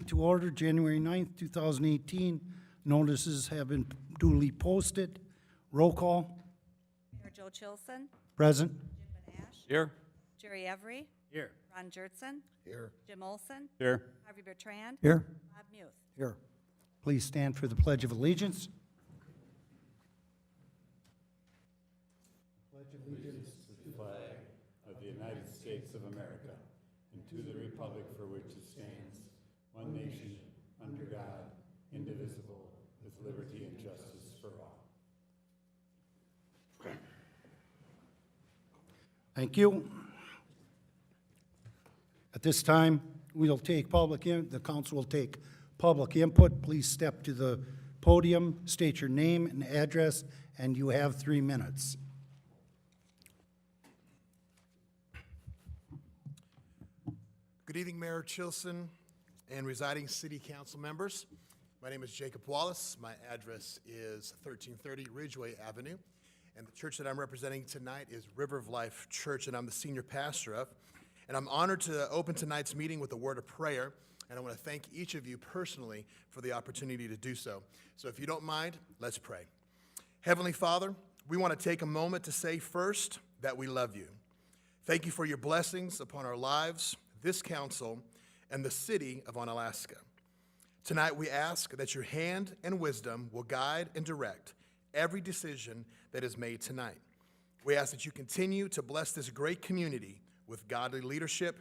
to order, January 9th, 2018. Notices have been duly posted. Roll call. Mayor Joe Chilson, Present. Jim Van Ash, Here. Jerry Every, Here. Ron Jertson, Here. Jim Olson, Here. Harvey Bertrand, Here. Bob Muth. Here. Please stand for the Pledge of Allegiance. Of the United States of America, and to the republic for which it stands, one nation, under God, indivisible, with liberty and justice for all. Thank you. At this time, we'll take the council will take public input. Please step to the podium, state your name and address, and you have 3 minutes. Good evening, Mayor Chilson and residing city council members. My name is Jacob Wallace. My address is 1330 Ridgeway Avenue. And the church that I'm representing tonight is River of Life Church, and I'm the senior pastor of. And I'm honored to open tonight's meeting with a word of prayer. And I want to thank each of you personally for the opportunity to do so. So if you don't mind, let's pray. Heavenly Father, we want to take a moment to say first that we love you. Thank you for your blessings upon our lives, this council, and the city of Onalaska. Tonight we ask that your hand and wisdom will guide and direct every decision that is made tonight. We ask that you continue to bless this great community with godly leadership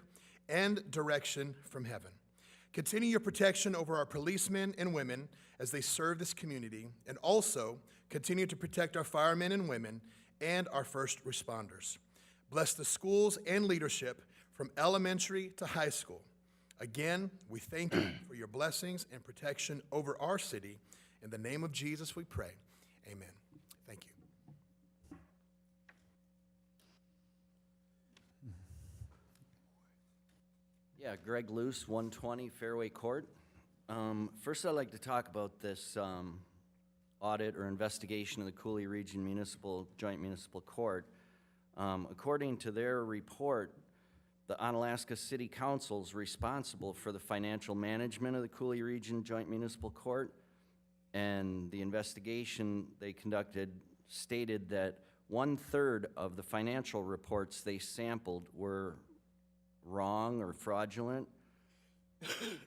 and direction from heaven. Continue your protection over our policemen and women as they serve this community, and also continue to protect our firemen and women and our first responders. Bless the schools and leadership from elementary to high school. Again, we thank you for your blessings and protection over our city. In the name of Jesus we pray, amen. Thank you. Yeah, Greg Luce, 120 Fairway Court. First, I'd like to talk about this audit or investigation of the Cooley Region Joint Municipal Court. According to their report, the Onalaska City Council is responsible for the financial management of the Cooley Region Joint Municipal Court, and the investigation they conducted stated that 1/3 of the financial reports they sampled were wrong or fraudulent.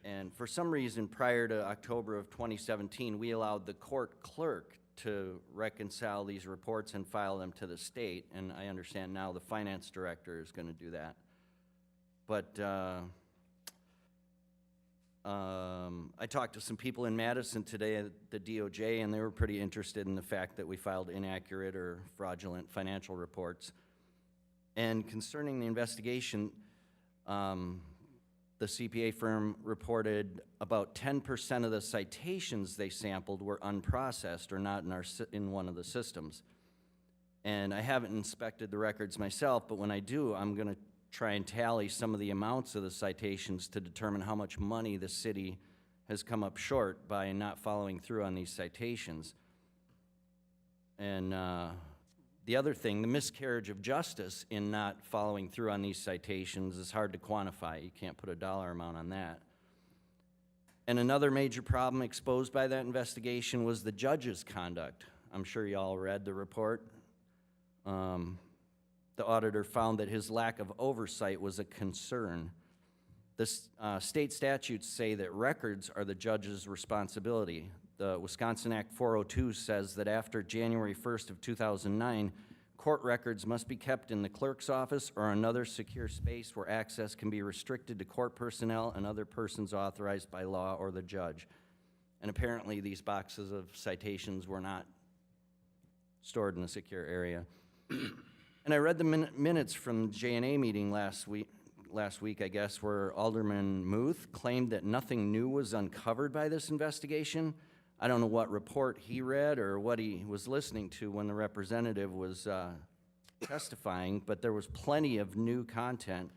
And for some reason, prior to October of 2017, we allowed the court clerk to reconcile these reports and file them to the state, and I understand now the finance director is going to do that. But I talked to some people in Madison today at the DOJ, and they were pretty interested in the fact that we filed inaccurate or fraudulent financial reports. And concerning the investigation, the CPA firm reported about 10% of the citations they sampled were unprocessed or not in one of the systems. And I haven't inspected the records myself, but when I do, I'm going to try and tally some of the amounts of the citations to determine how much money the city has come up short by not following through on these citations. And the other thing, the miscarriage of justice in not following through on these citations is hard to quantify. You can't put a dollar amount on that. And another major problem exposed by that investigation was the judge's conduct. I'm sure you all read the report. The auditor found that his lack of oversight was a concern. The state statutes say that records are the judge's responsibility. The Wisconsin Act 402 says that after January 1st of 2009, court records must be kept in the clerk's office or another secure space where access can be restricted to court personnel and other persons authorized by law or the judge. And apparently these boxes of citations were not stored in a secure area. And I read the minutes from the J&A meeting last week, I guess, where Alderman Muth claimed that nothing new was uncovered by this investigation. I don't know what report he read or what he was listening to when the representative was testifying, but there was plenty of new content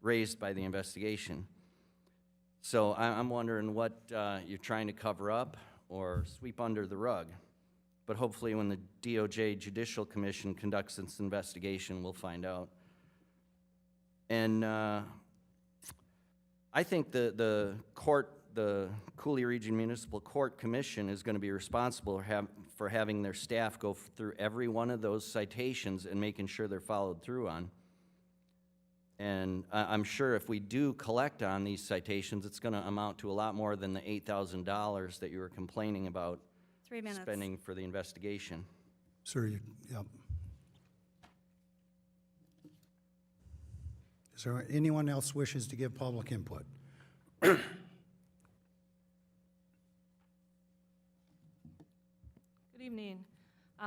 raised by the investigation. So I'm wondering what you're trying to cover up or sweep under the rug. But hopefully when the DOJ Judicial Commission conducts its investigation, we'll find out. And I think the court the Cooley Region Municipal Court Commission is gonna be responsible for having their staff go through every one of those citations and making sure they're followed through on. And I'm sure if we do collect on these citations, it's gonna amount to a lot more than the $8,000 that you were complaining about 3 minutes. spending for the investigation. Sir, yep. Is there anyone else wishes to give public input? Good evening.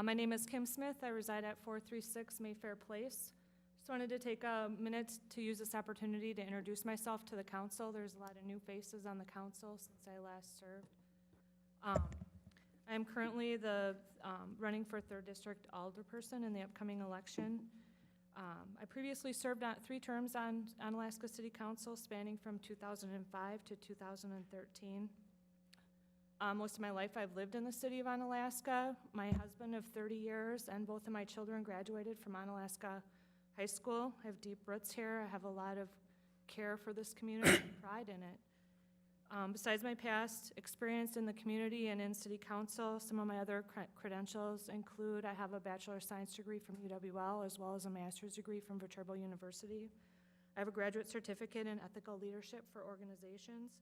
My name is Kim Smith. I reside at 436 Mayfair Place. Just wanted to take a minute to use this opportunity to introduce myself to the council. There's a lot of new faces on the council since I last served. I am currently running for 3rd District Alderperson in the upcoming election. I previously served on 3 terms on Alaska City Council, spanning from 2005 to 2013. Most of my life I've lived in the city of Onalaska. My husband of 30 years and both of my children graduated from Onalaska High School. I have deep roots here. I have a lot of care for this community and pride in it. Besides my past experience in the community and in city council, some of my other credentials include I have a Bachelor of Science degree from UWL as well as a master's degree from Viterbo University. I have a graduate certificate in ethical leadership for organizations.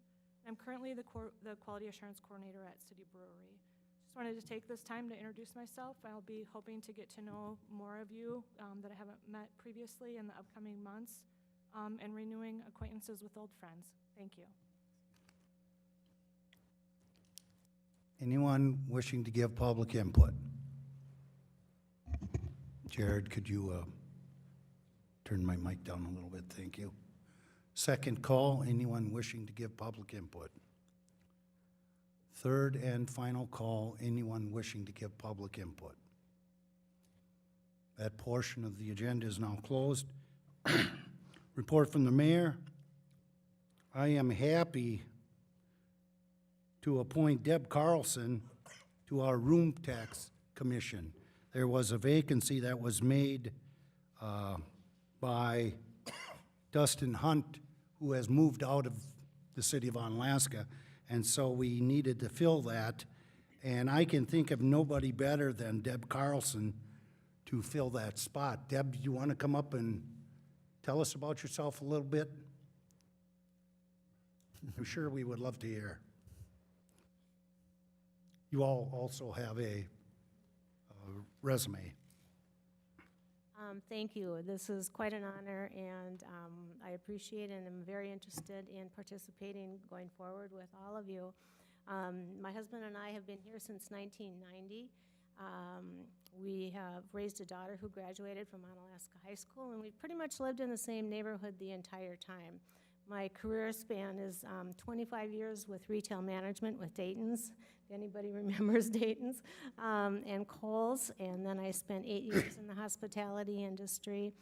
I'm currently the Quality Assurance Coordinator at City Brewery. Just wanted to take this time to introduce myself. I'll be hoping to get to know more of you that I haven't met previously in the upcoming months, and renewing acquaintances with old friends. Thank you. Anyone wishing to give public input? Jared, could you turn my mic down a little bit? Thank you. Second call, anyone wishing to give public input? Third and final call, anyone wishing to give public input? That portion of the agenda is now closed. Report from the mayor. I am happy to appoint Deb Carlson to our Room Tax Commission. There was a vacancy that was made by Dustin Hunt, who has moved out of the city of Onalaska, and so we needed to fill that. And I can think of nobody better than Deb Carlson to fill that spot. Deb, do you want to come up and tell us about yourself a little bit? I'm sure we would love to hear. You all also have a resume. Thank you. This is quite an honor, and I appreciate and am very interested in participating going forward with all of you. My husband and I have been here since 1990. We have raised a daughter who graduated from Onalaska High School, and we've pretty much lived in the same neighborhood the entire time. My career span is 25 years with retail management with Dayton's, if anybody remembers Dayton's, and Kohl's, and then I spent 8 years in the hospitality industry,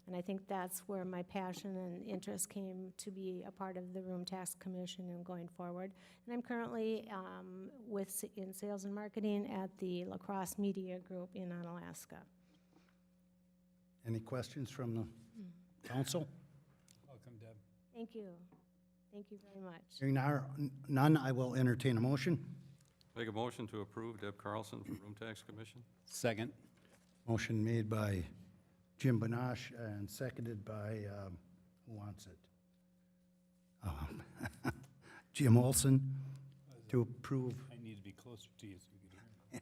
and I think that's where my passion and interest came to be a part of the Room Tax Commission and going forward. And I'm currently in sales and marketing at the La Crosse Media Group in Onalaska. Any questions from the council? Welcome, Deb. Thank you. Thank you very much. Hearing none, I will entertain a motion. Make a motion to approve Deb Carlson for Room Tax Commission. Second. Motion made by Jim Banash and seconded by, who wants it? Jim Olson to approve. I need to be closer to you so you can hear me.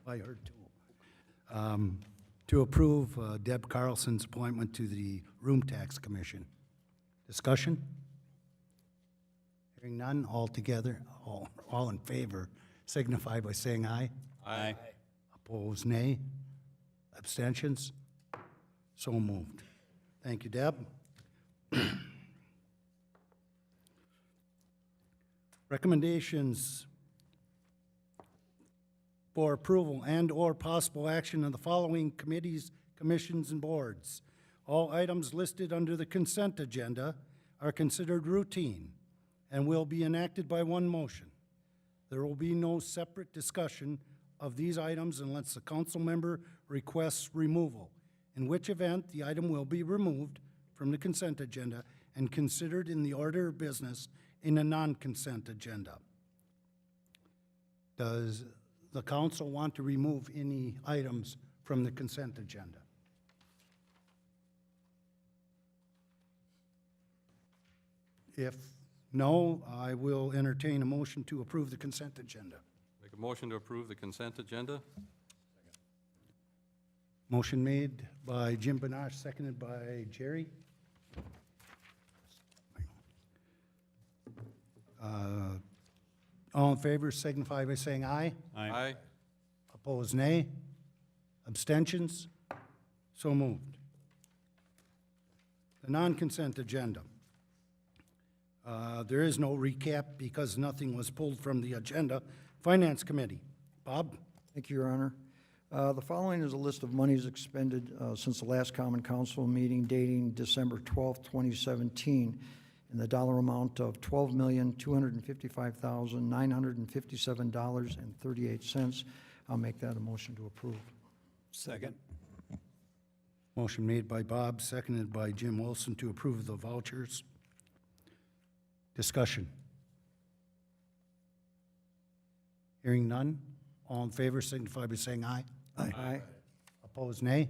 I heard too. To approve Deb Carlson's appointment to the Room Tax Commission. Discussion? Hearing none, all together, all in favor, signify by saying aye. Aye. Opposed, nay. Abstentions? So moved. Thank you, Deb. Recommendations for approval and/or possible action of the following committees, commissions, and boards. All items listed under the consent agenda are considered routine and will be enacted by one motion. There will be no separate discussion of these items unless the council member requests removal, in which event the item will be removed from the consent agenda and considered in the order of business in a non-consent agenda. Does the council want to remove any items from the consent agenda? If no, I will entertain a motion to approve the consent agenda. Make a motion to approve the consent agenda? Motion made by Jim Banash, seconded by Jerry. All in favor signify by saying aye. Aye. Opposed, nay. Abstentions? So moved. The non-consent agenda. There is no recap because nothing was pulled from the agenda. Finance Committee. Bob? Thank you, Your Honor. The following is a list of monies expended since the last Common Council meeting dating December 12th, 2017, in the dollar amount of $12,255,957.38. I'll make that a motion to approve. Second. Motion made by Bob, seconded by Jim Wilson to approve the vouchers. Discussion. Hearing none. All in favor signify by saying aye. Aye. Opposed, nay.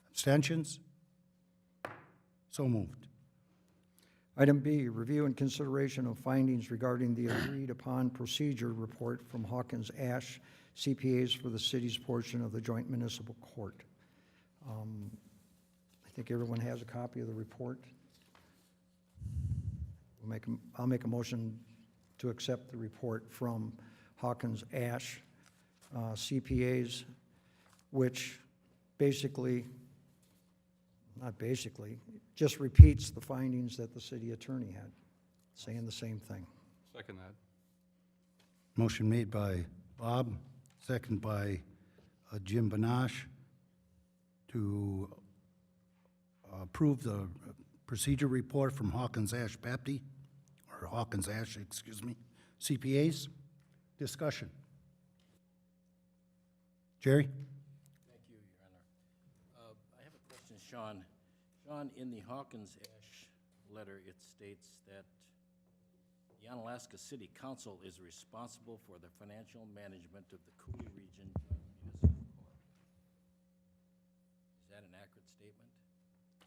Abstentions? So moved. Item B, review and consideration of findings regarding the agreed-upon procedure report from Hawkins Ash CPAs for the city's portion of the joint municipal court. I think everyone has a copy of the report. I'll make a motion to accept the report from Hawkins Ash CPAs, which basically, not basically, just repeats the findings that the city attorney had, saying the same thing. Second that. Motion made by Bob, seconded by Jim Banash to approve the procedure report from Hawkins Ash Bapty, or Hawkins Ash, excuse me, CPAs. Discussion. Jerry? Thank you, Your Honor. I have a question, Sean. Sean, in the Hawkins Ash letter, it states that the Onalaska City Council is responsible for the financial management of the Cooley Region Municipal Court. Is that an accurate statement?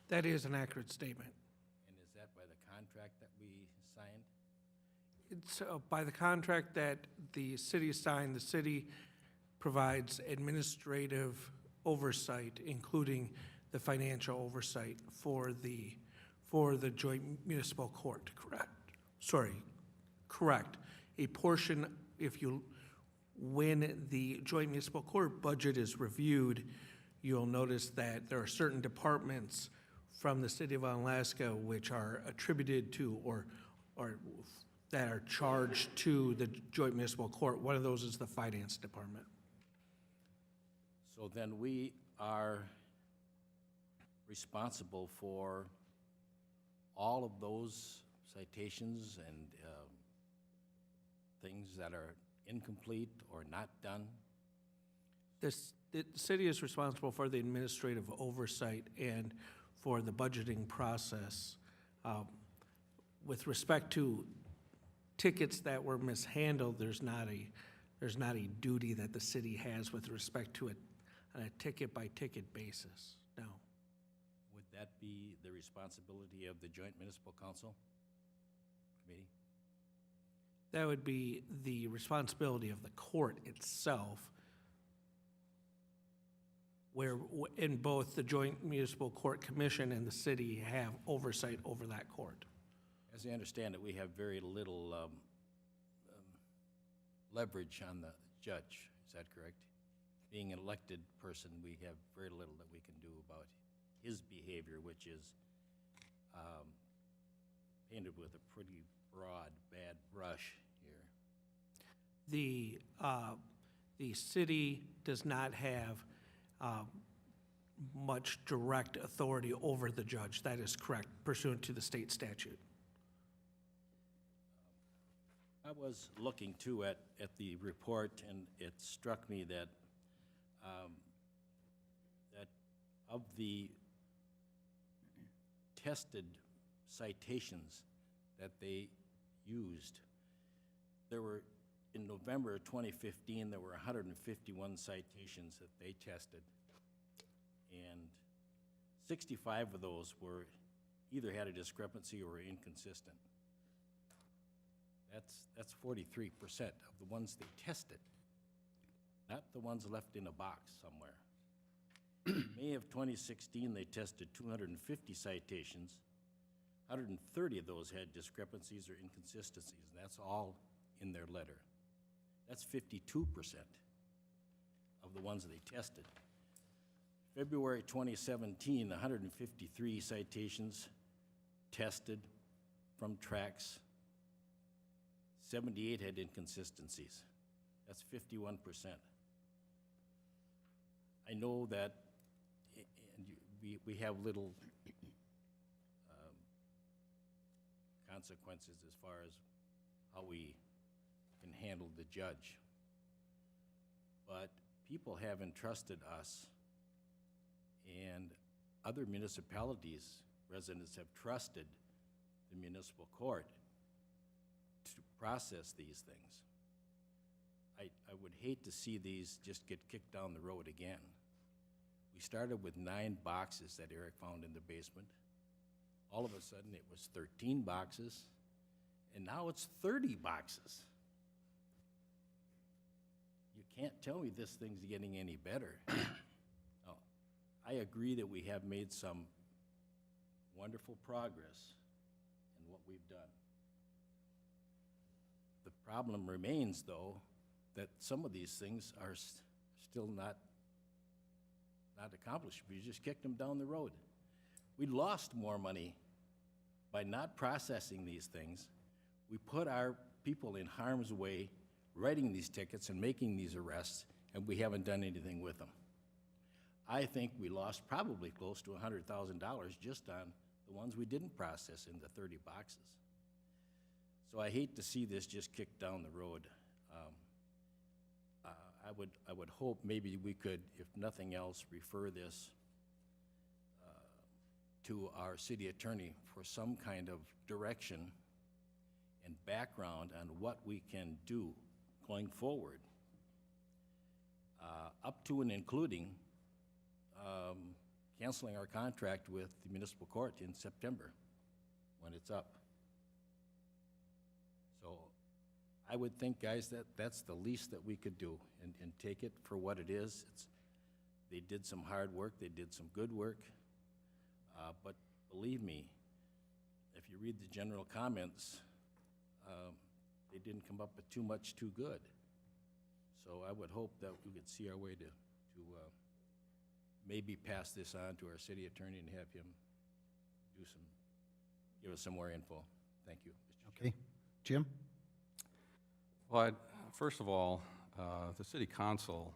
That is an accurate statement. And is that by the contract that we signed? It's by the contract that the city signed, the city provides administrative oversight, including the financial oversight for the joint municipal court, correct? Sorry, correct. A portion, when the joint municipal court budget is reviewed, you'll notice that there are certain departments from the city of Onalaska which are attributed to or that are charged to the joint municipal court. One of those is the finance department. So then we are responsible for all of those citations and things that are incomplete or not done? The city is responsible for the administrative oversight and for the budgeting process. With respect to tickets that were mishandled, there's not a duty that the city has with respect to it on a ticket-by-ticket basis, no. Would that be the responsibility of the Joint Municipal Council Committee? That would be the responsibility of the court itself, where in both the Joint Municipal Court Commission and the city have oversight over that court. As I understand it, we have very little leverage on the judge, is that correct? Being an elected person, we have very little that we can do about his behavior, which is painted with a pretty broad, bad brush here. The city does not have much direct authority over the judge. That is correct, pursuant to the state statute. I was looking too at the report, and it struck me that that of the tested citations that they there were, in November of 2015, there were 151 citations that they tested. And 65 of those were, either had a discrepancy or were inconsistent. That's 43% of the ones they tested, not the ones left in a box somewhere. In May of 2016, they tested 250 citations. 130 of those had discrepancies or inconsistencies, and that's all in their letter. That's 52% of the ones they tested. February 2017, 153 citations tested from tracks. 78 had inconsistencies. That's 51%. I know that we have little consequences as far as how we can handle the judge. But people have entrusted us, and other municipalities, residents have trusted the municipal court to process these things. I would hate to see these just get kicked down the road again. We started with 9 boxes that Eric found in the basement. All of a sudden, it was 13 boxes, and now it's 30 boxes. You can't tell me this thing's getting any better. Now, I agree that we have made some wonderful progress in what we've done. The problem remains, though, that some of these things are still not accomplished. We just kicked them down the road. We lost more money by not processing these things. We put our people in harm's way writing these tickets and making these arrests, and we haven't done anything with them. I think we lost probably close to $100,000 just on the ones we didn't process in the 30 boxes. So I hate to see this just kicked down the road. I would hope maybe we could, if nothing else, refer this to our city attorney for some kind of direction and background on what we can do going forward, up to and including canceling our contract with the municipal court in September when it's up. So I would think, guys, that that's the least that we could do, and take it for what it is. They did some hard work, they did some good work, but believe me, if you read the general comments, they didn't come up with too much too good. So I would hope that we could see our way to maybe pass this on to our city attorney and have him give us some more info. Thank you, Mr. Chair. Okay. Jim? Well, first of all, the city council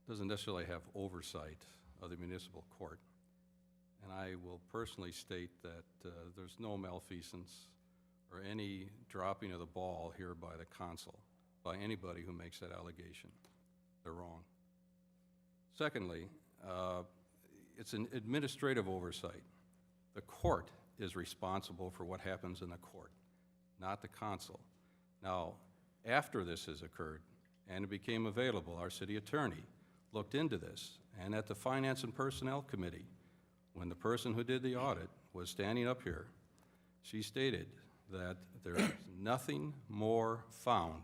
doesn't necessarily have oversight of the municipal court. And I will personally state that there's no malfeasance or any dropping of the ball here by the council, by anybody who makes that allegation. They're wrong. Secondly, it's an administrative oversight. The court is responsible for what happens in the court, not the council. Now, after this has occurred and it became available, our city attorney looked into this, and at the Finance and Personnel Committee, when the person who did the audit was standing up here, she stated that there is nothing more found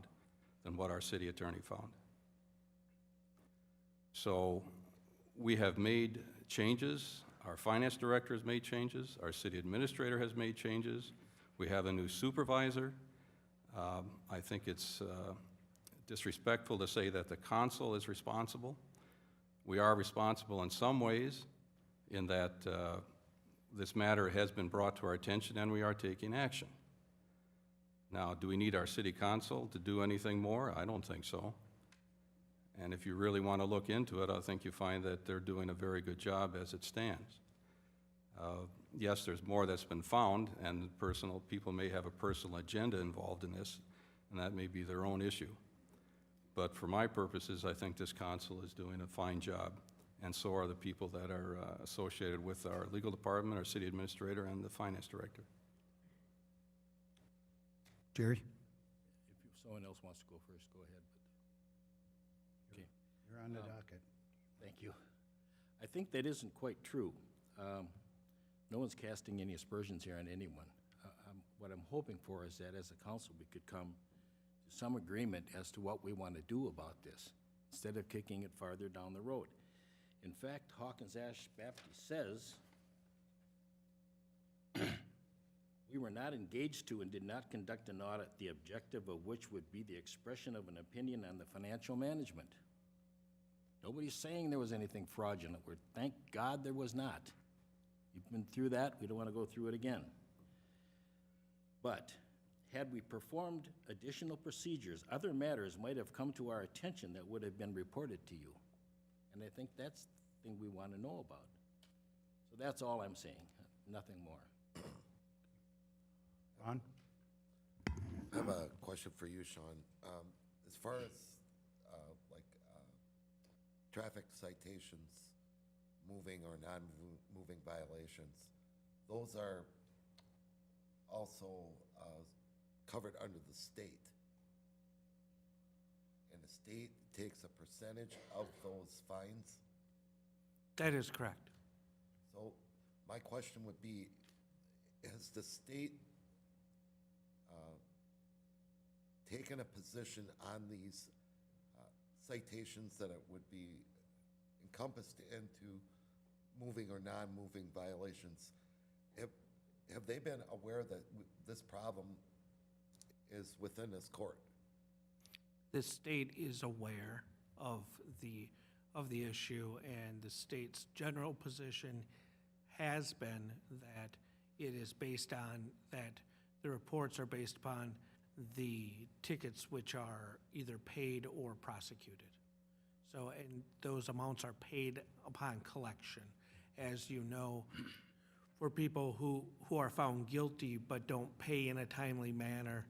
than what our city attorney found. So we have made changes. Our finance director has made changes. Our city administrator has made changes. We have a new supervisor. I think it's disrespectful to say that the council is responsible. We are responsible in some ways in that this matter has been brought to our attention and we are taking action. Now, do we need our city council to do anything more? I don't think so. And if you really want to look into it, I think you find that they're doing a very good job as it stands. Yes, there's more that's been found, and people may have a personal agenda involved in this, and that may be their own issue. But for my purposes, I think this council is doing a fine job, and so are the people that are associated with our legal department, our city administrator, and the finance director. Jerry? someone else wants to go first, go ahead. But okay, You're on the docket. thank you. I think that isn't quite true. No one's casting any aspersions here on anyone. What I'm hoping for is that as a council, we could come to some agreement as to what we want to do about this, instead of kicking it farther down the road. In fact, Hawkins Ash Baptist says, "We were not engaged to and did not conduct an audit, the objective of which would be the expression of an opinion on the financial management." Nobody's saying there was anything fraudulent. Thank God there was not. You've been through that, we don't want to go through it again. But had we performed additional procedures, other matters might have come to our attention that would have been reported to you. And I think that's the thing we want to know about. So that's all I'm saying, nothing more. Ron? I have a question for you, Sean. As far as, traffic citations, moving or non-moving violations, those are also covered under the state. And the state takes a percentage of those fines. That is correct. So my question would be, has the state taken a position on these citations that it would be encompassed into moving or non-moving violations? Have they been aware that this problem is within this court? The state is aware of the issue, and the state's general position has been that it is based on, that the reports are based upon the tickets which are either paid or prosecuted. So, and those amounts are paid upon collection. As you know, for people who are found guilty but don't pay in a timely manner,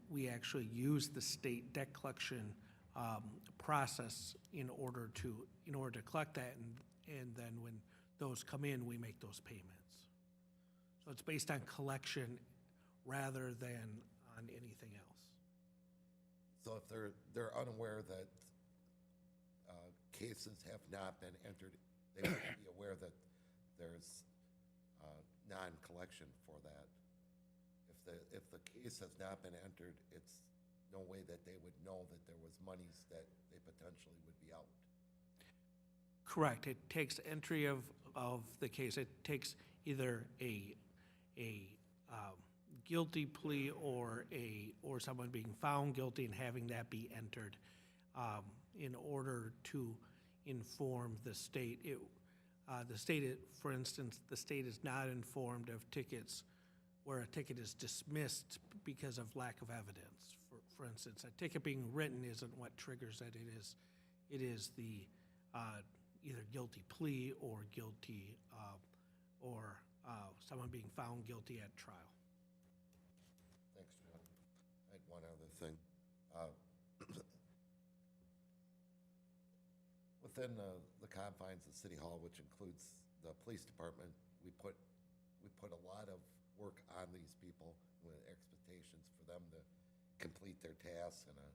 we actually use the state debt collection process in order to collect that, and then when those come in, we make those payments. So it's based on collection rather than on anything else. So if they're unaware that cases have not been entered, they would be aware that there's non-collection for that. If the case has not been entered, it's no way that they would know that there was monies that they potentially would be out. Correct. It takes entry of the case. It takes either a guilty plea or someone being found guilty and having that be entered in order to inform the state. For instance, the state is not informed of tickets where a ticket is dismissed because of lack of evidence. For instance, a ticket being written isn't what triggers that. It is the either guilty plea or guilty or someone being found guilty at trial. Thanks, John. I had one other thing. Within the confines of City Hall, which includes the police department, we put a lot of work on these people with expectations for them to complete their tasks in a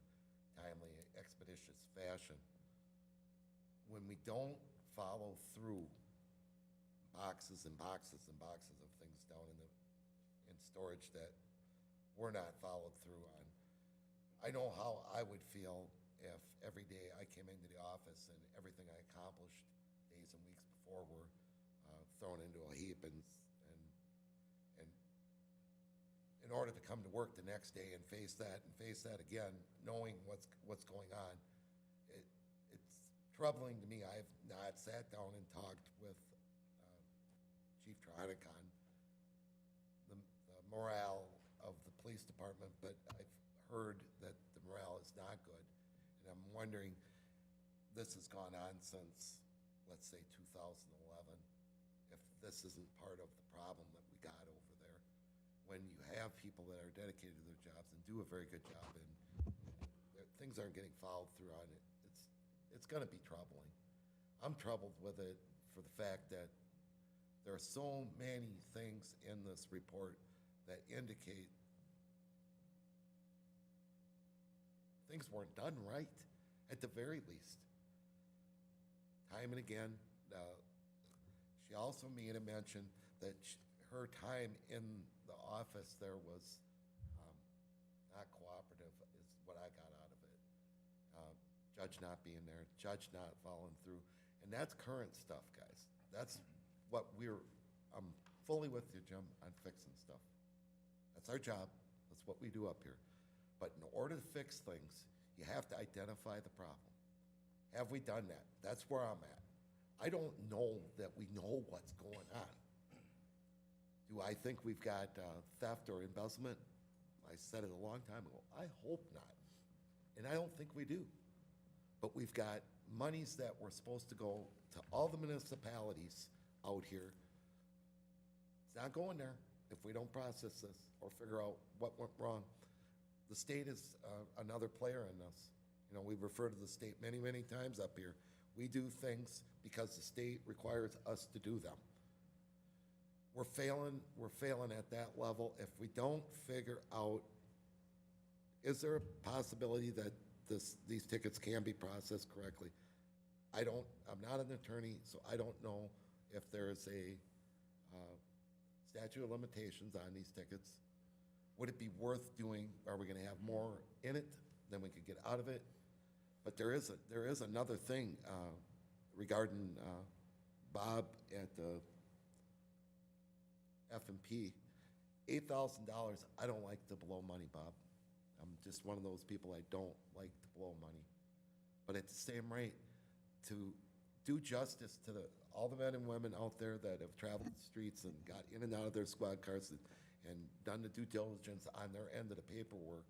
timely, expeditious fashion. When we don't follow through, boxes and boxes and boxes of things down in storage that were not followed through on, I know how I would feel if every day I came into the office and everything I accomplished days and weeks before were thrown into a heap, and in order to come to work the next day and face that again, knowing what's going on, it's troubling to me. I have not sat down and talked with Chief Tronick on the morale of the police department, but I've heard that the morale is not good. And I'm wondering, this has gone on since, let's say, 2011, if this isn't part of the problem that we got over there. When you have people that are dedicated to their jobs and do a very good job, and things aren't getting followed through on it, it's going to be troubling. I'm troubled with it for the fact that there are so many things in this report that indicate things weren't done right, at the very least. Time and again, she also made a mention that her time in the office there was not cooperative, is what I got out of it. Judge not being there, judge not following through, and that's current stuff, guys. That's what I'm fully with you, Jim, on fixing stuff. That's our job, that's what we do up here. But in order to fix things, you have to identify the problem. Have we done that? That's where I'm at. I don't know that we know what's going on. Do I think we've got theft or embezzlement? I said it a long time ago. I hope not. And I don't think we do. But we've got monies that were supposed to go to all the municipalities out here. It's not going there if we don't process this or figure out what went wrong. The state is another player in this. You know, we've referred to the state many, many times up here. We do things because the state requires us to do them. We're failing at that level. If we don't figure out, is there a possibility that these tickets can be processed correctly? I'm not an attorney, so I don't know if there is a statute of limitations on these tickets. Would it be worth doing? Are we going to have more in it than we could get out of it? But there is another thing regarding Bob at the F&P. $8,000, I don't like to blow money, Bob. I'm just one of those people, I don't like to blow money. But at the same rate, to do justice to all the men and women out there that have traveled the streets and got in and out of their squad cars and done the due diligence on their end of the paperwork,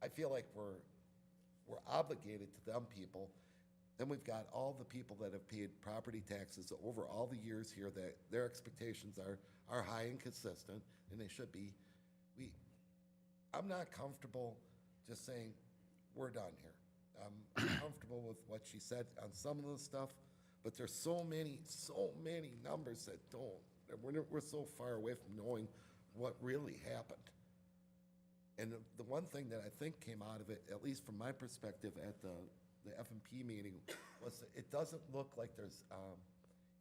I feel like we're obligated to them people. Then we've got all the people that have paid property taxes over all the years here that their expectations are high and consistent, and they should be. I'm not comfortable just saying, we're done here. I'm comfortable with what she said on some of the stuff, but there's so many numbers that don't. We're so far away from knowing what really happened. And the one thing that I think came out of it, at least from my perspective at the F&P meeting, was that it doesn't look like there's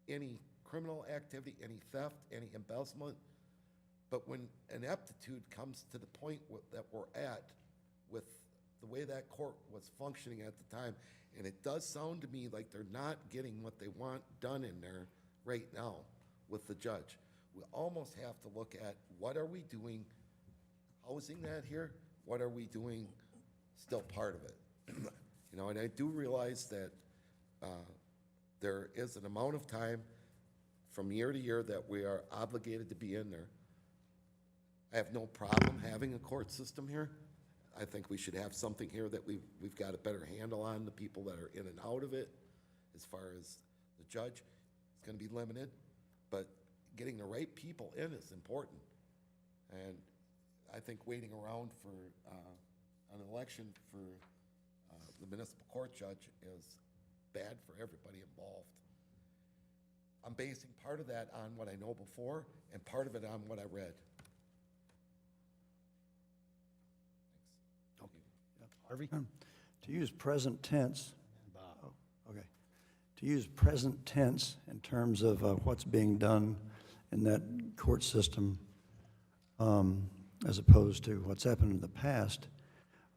any criminal activity, any theft, any embezzlement. But when ineptitude comes to the point that we're at with the way that court was functioning at the time, and it does sound to me like they're not getting what they want done in there right now with the judge. We almost have to look at what are we doing housing that here? What are we doing still part of it? You know, and I do realize that there is an amount of time from year to year that we are obligated to be in there. I have no problem having a court system here. I think we should have something here that we've got a better handle on the people that are in and out of it. As far as the judge, it's going to be limited, but getting the right people in is important. And I think waiting around for an election for the municipal court judge is bad for everybody involved. I'm basing part of that on what I know before and part of it on what I read. Harvey? To use present tense, oh, okay. To use present tense in terms of what's being done in that court system, as opposed to what's happened in the past,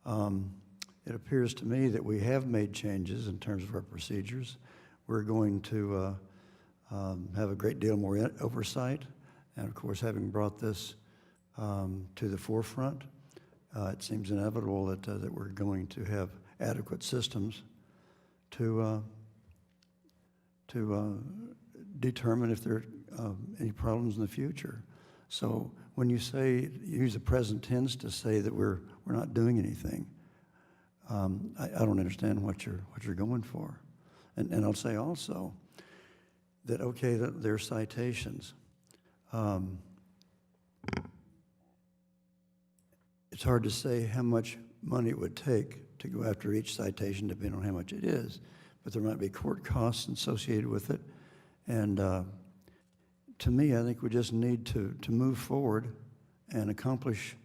it appears to me that we have made changes in terms of our procedures. We're going to have a great deal more oversight, and of course, having brought this to the forefront, it seems inevitable that we're going to have adequate systems to determine if there are any problems in the future. So when you use the present tense to say that we're not doing anything, I don't understand what you're going for. And I'll say also that, okay, that there are citations. It's hard to say how much money it would take to go after each citation, depending on how much it is, but there might be court costs associated with it. And to me, I think we just need to move forward and accomplish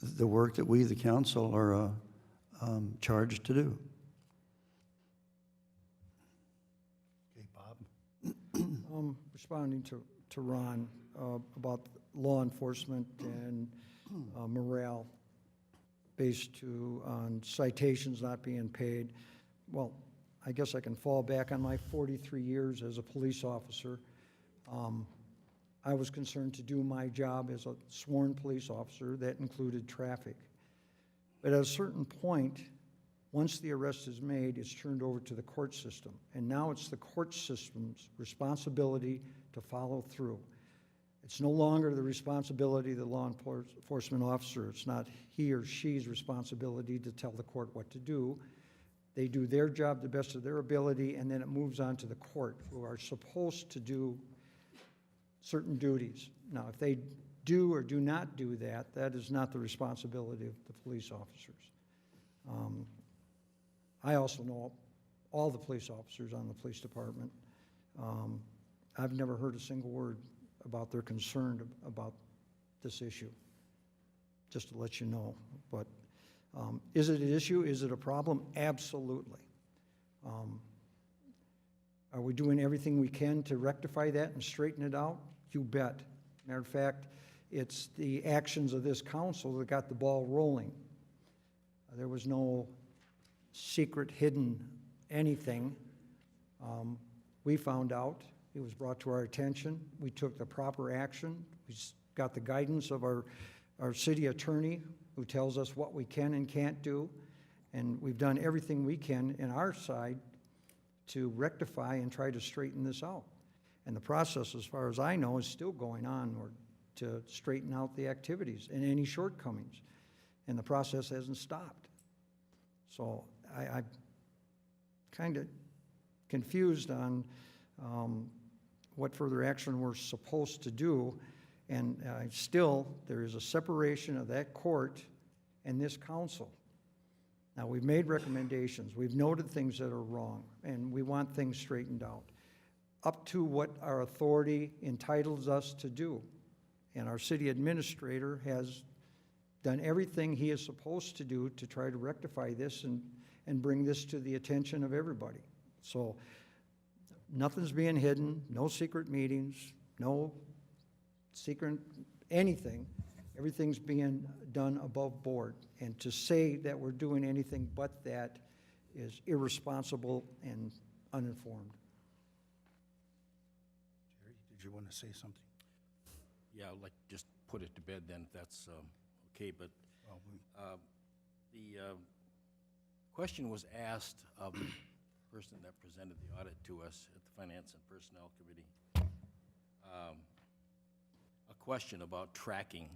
the work that we, the council, are charged to do. Okay, Bob? Responding to Ron about law enforcement and morale based on citations not being paid. Well, I guess I can fall back on my 43 years as a police officer. I was concerned to do my job as a sworn police officer. That included traffic. But at a certain point, once the arrest is made, it's turned over to the court system. And now it's the court system's responsibility to follow through. It's no longer the responsibility of the law enforcement officer. It's not he or she's responsibility to tell the court what to do. They do their job the best of their ability, and then it moves on to the court, who are supposed to do certain duties. Now, if they do or do not do that, that is not the responsibility of the police officers. I also know all the police officers on the police department. I've never heard a single word about their concern about this issue, just to let you know. But is it an issue? Is it a problem? Absolutely. Are we doing everything we can to rectify that and straighten it out? You bet. Matter of fact, it's the actions of this council that got the ball rolling. There was no secret, hidden anything. We found out. It was brought to our attention. We took the proper action. We got the guidance of our city attorney, who tells us what we can and can't do. And we've done everything we can in our side to rectify and try to straighten this out. And the process, as far as I know, is still going on to straighten out the activities and any shortcomings. And the process hasn't stopped. So I'm kind of confused on what further action we're supposed to do. And still, there is a separation of that court and this council. Now, we've made recommendations. We've noted things that are wrong, and we want things straightened out, up to what our authority entitles us to do. And our city administrator has done everything he is supposed to do to try to rectify this and bring this to the attention of everybody. So nothing's being hidden, no secret meetings, no secret anything. Everything's being done above board. And to say that we're doing anything but that is irresponsible and uninformed. Jerry, did you want to say something? Yeah, I'd like to just put it to bed then, if that's okay, but Well, the question was asked of the person that presented the audit to us at the Finance and Personnel Committee. A question about tracking,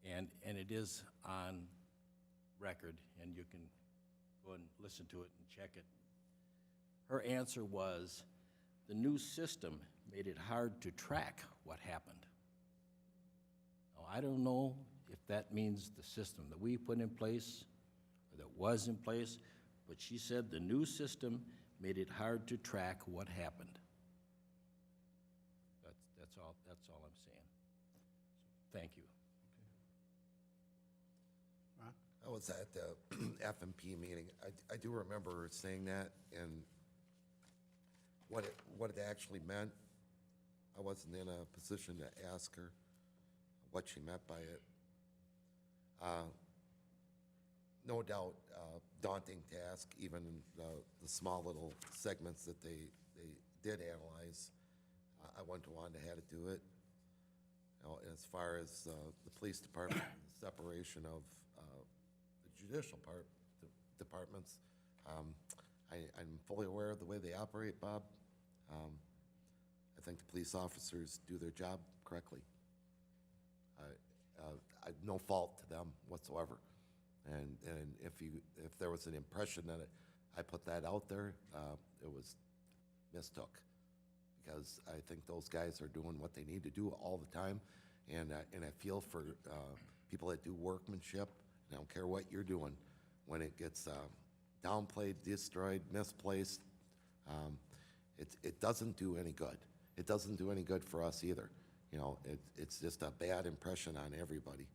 and it is on record, and you can go and listen to it and check it. Her answer was, the new system made it hard to track what happened. Now, I don't know if that means the system that we put in place or that was in place, but she said the new system made it hard to track what happened. That's all I'm saying. Thank you. I was at the FMP meeting. I do remember her saying that, and what it actually meant. I wasn't in a position to ask her what she meant by it. No doubt, daunting task, even the small little segments that they did analyze. I wouldn't have wanted to have to do it. As far as the police department, the separation of the judicial departments, I'm fully aware of the way they operate, Bob. I think the police officers do their job correctly. No fault to them whatsoever. And if there was an impression that I put that out there, it was mistook. Because I think those guys are doing what they need to do all the time, and I feel for people that do workmanship. And I don't care what you're doing, when it gets downplayed, destroyed, misplaced, it doesn't do any good. It doesn't do any good for us either. It's just a bad impression on everybody.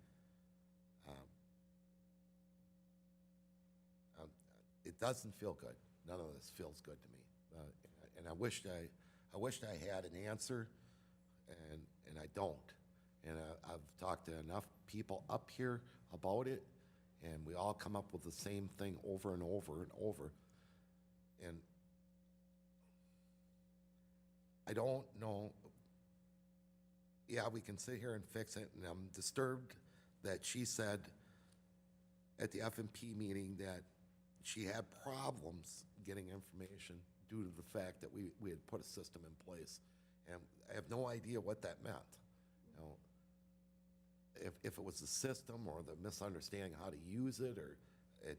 it doesn't feel good. None of this feels good to me. And I wished I had an answer, and I don't. And I've talked to enough people up here about it, and we all come up with the same thing over and over and over. And I don't know. Yeah, we can sit here and fix it, and I'm disturbed that she said at the FMP meeting that she had problems getting information due to the fact that we had put a system in place. And I have no idea what that meant. You know, if it was the system or the misunderstanding how to use it, or it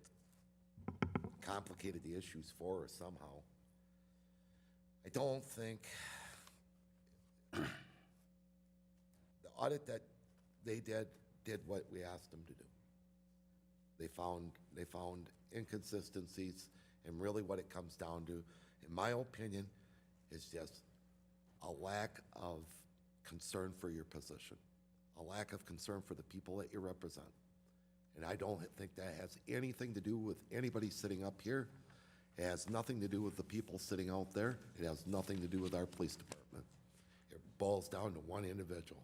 complicated the issues for her somehow. I don't think the audit that they did what we asked them to do. They found inconsistencies, and really what it comes down to, in my opinion, is just a lack of concern for your position, a lack of concern for the people that you represent. And I don't think that has anything to do with anybody sitting up here. It has nothing to do with the people sitting out there. It has nothing to do with our police department. It boils down to one individual.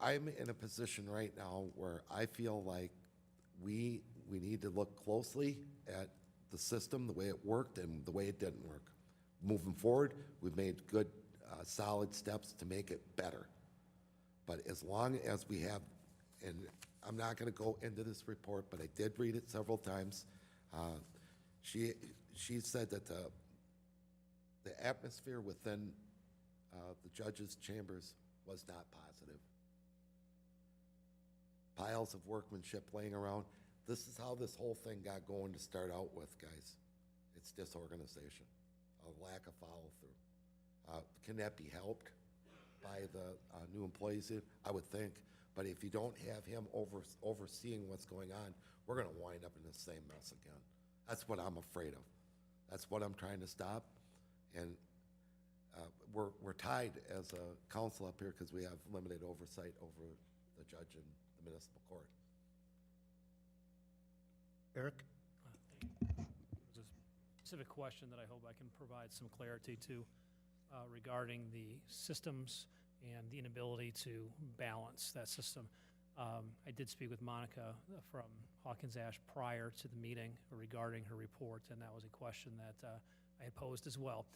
I'm in a position right now where I feel like we need to look closely at the system, the way it worked and the way it didn't work. Moving forward, we've made good, solid steps to make it better. But as long as we have, and I'm not going to go into this report, but I did read it several times. She said that the atmosphere within the judges' chambers was not positive. Piles of workmanship laying around. This is how this whole thing got going to start out with, guys. It's disorganization, a lack of follow-through. Can that be helped by the new employees? I would think. But if you don't have him overseeing what's going on, we're going to wind up in the same mess again. That's what I'm afraid of. That's what I'm trying to stop. And we're tied as a council up here because we have limited oversight over the judge and the municipal court. Eric? There's a specific question that I hope I can provide some clarity to regarding the systems and the inability to balance that system. I did speak with Monica from Hawkins Ash prior to the meeting regarding her report, and that was a question that I had posed as well.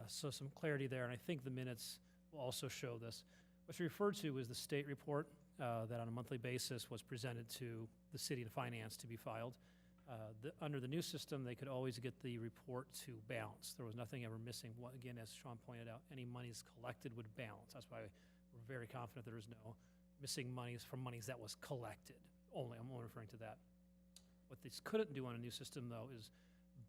So some clarity there, and I think the minutes will also show this. What's referred to is the state report that on a monthly basis was presented to the city and finance to be filed. Under the new system, they could always get the report to balance. There was nothing ever missing. Again, as Sean pointed out, any monies collected would balance. That's why we're very confident there is no missing monies from monies that was collected. I'm only referring to that. What this couldn't do on a new system, though, is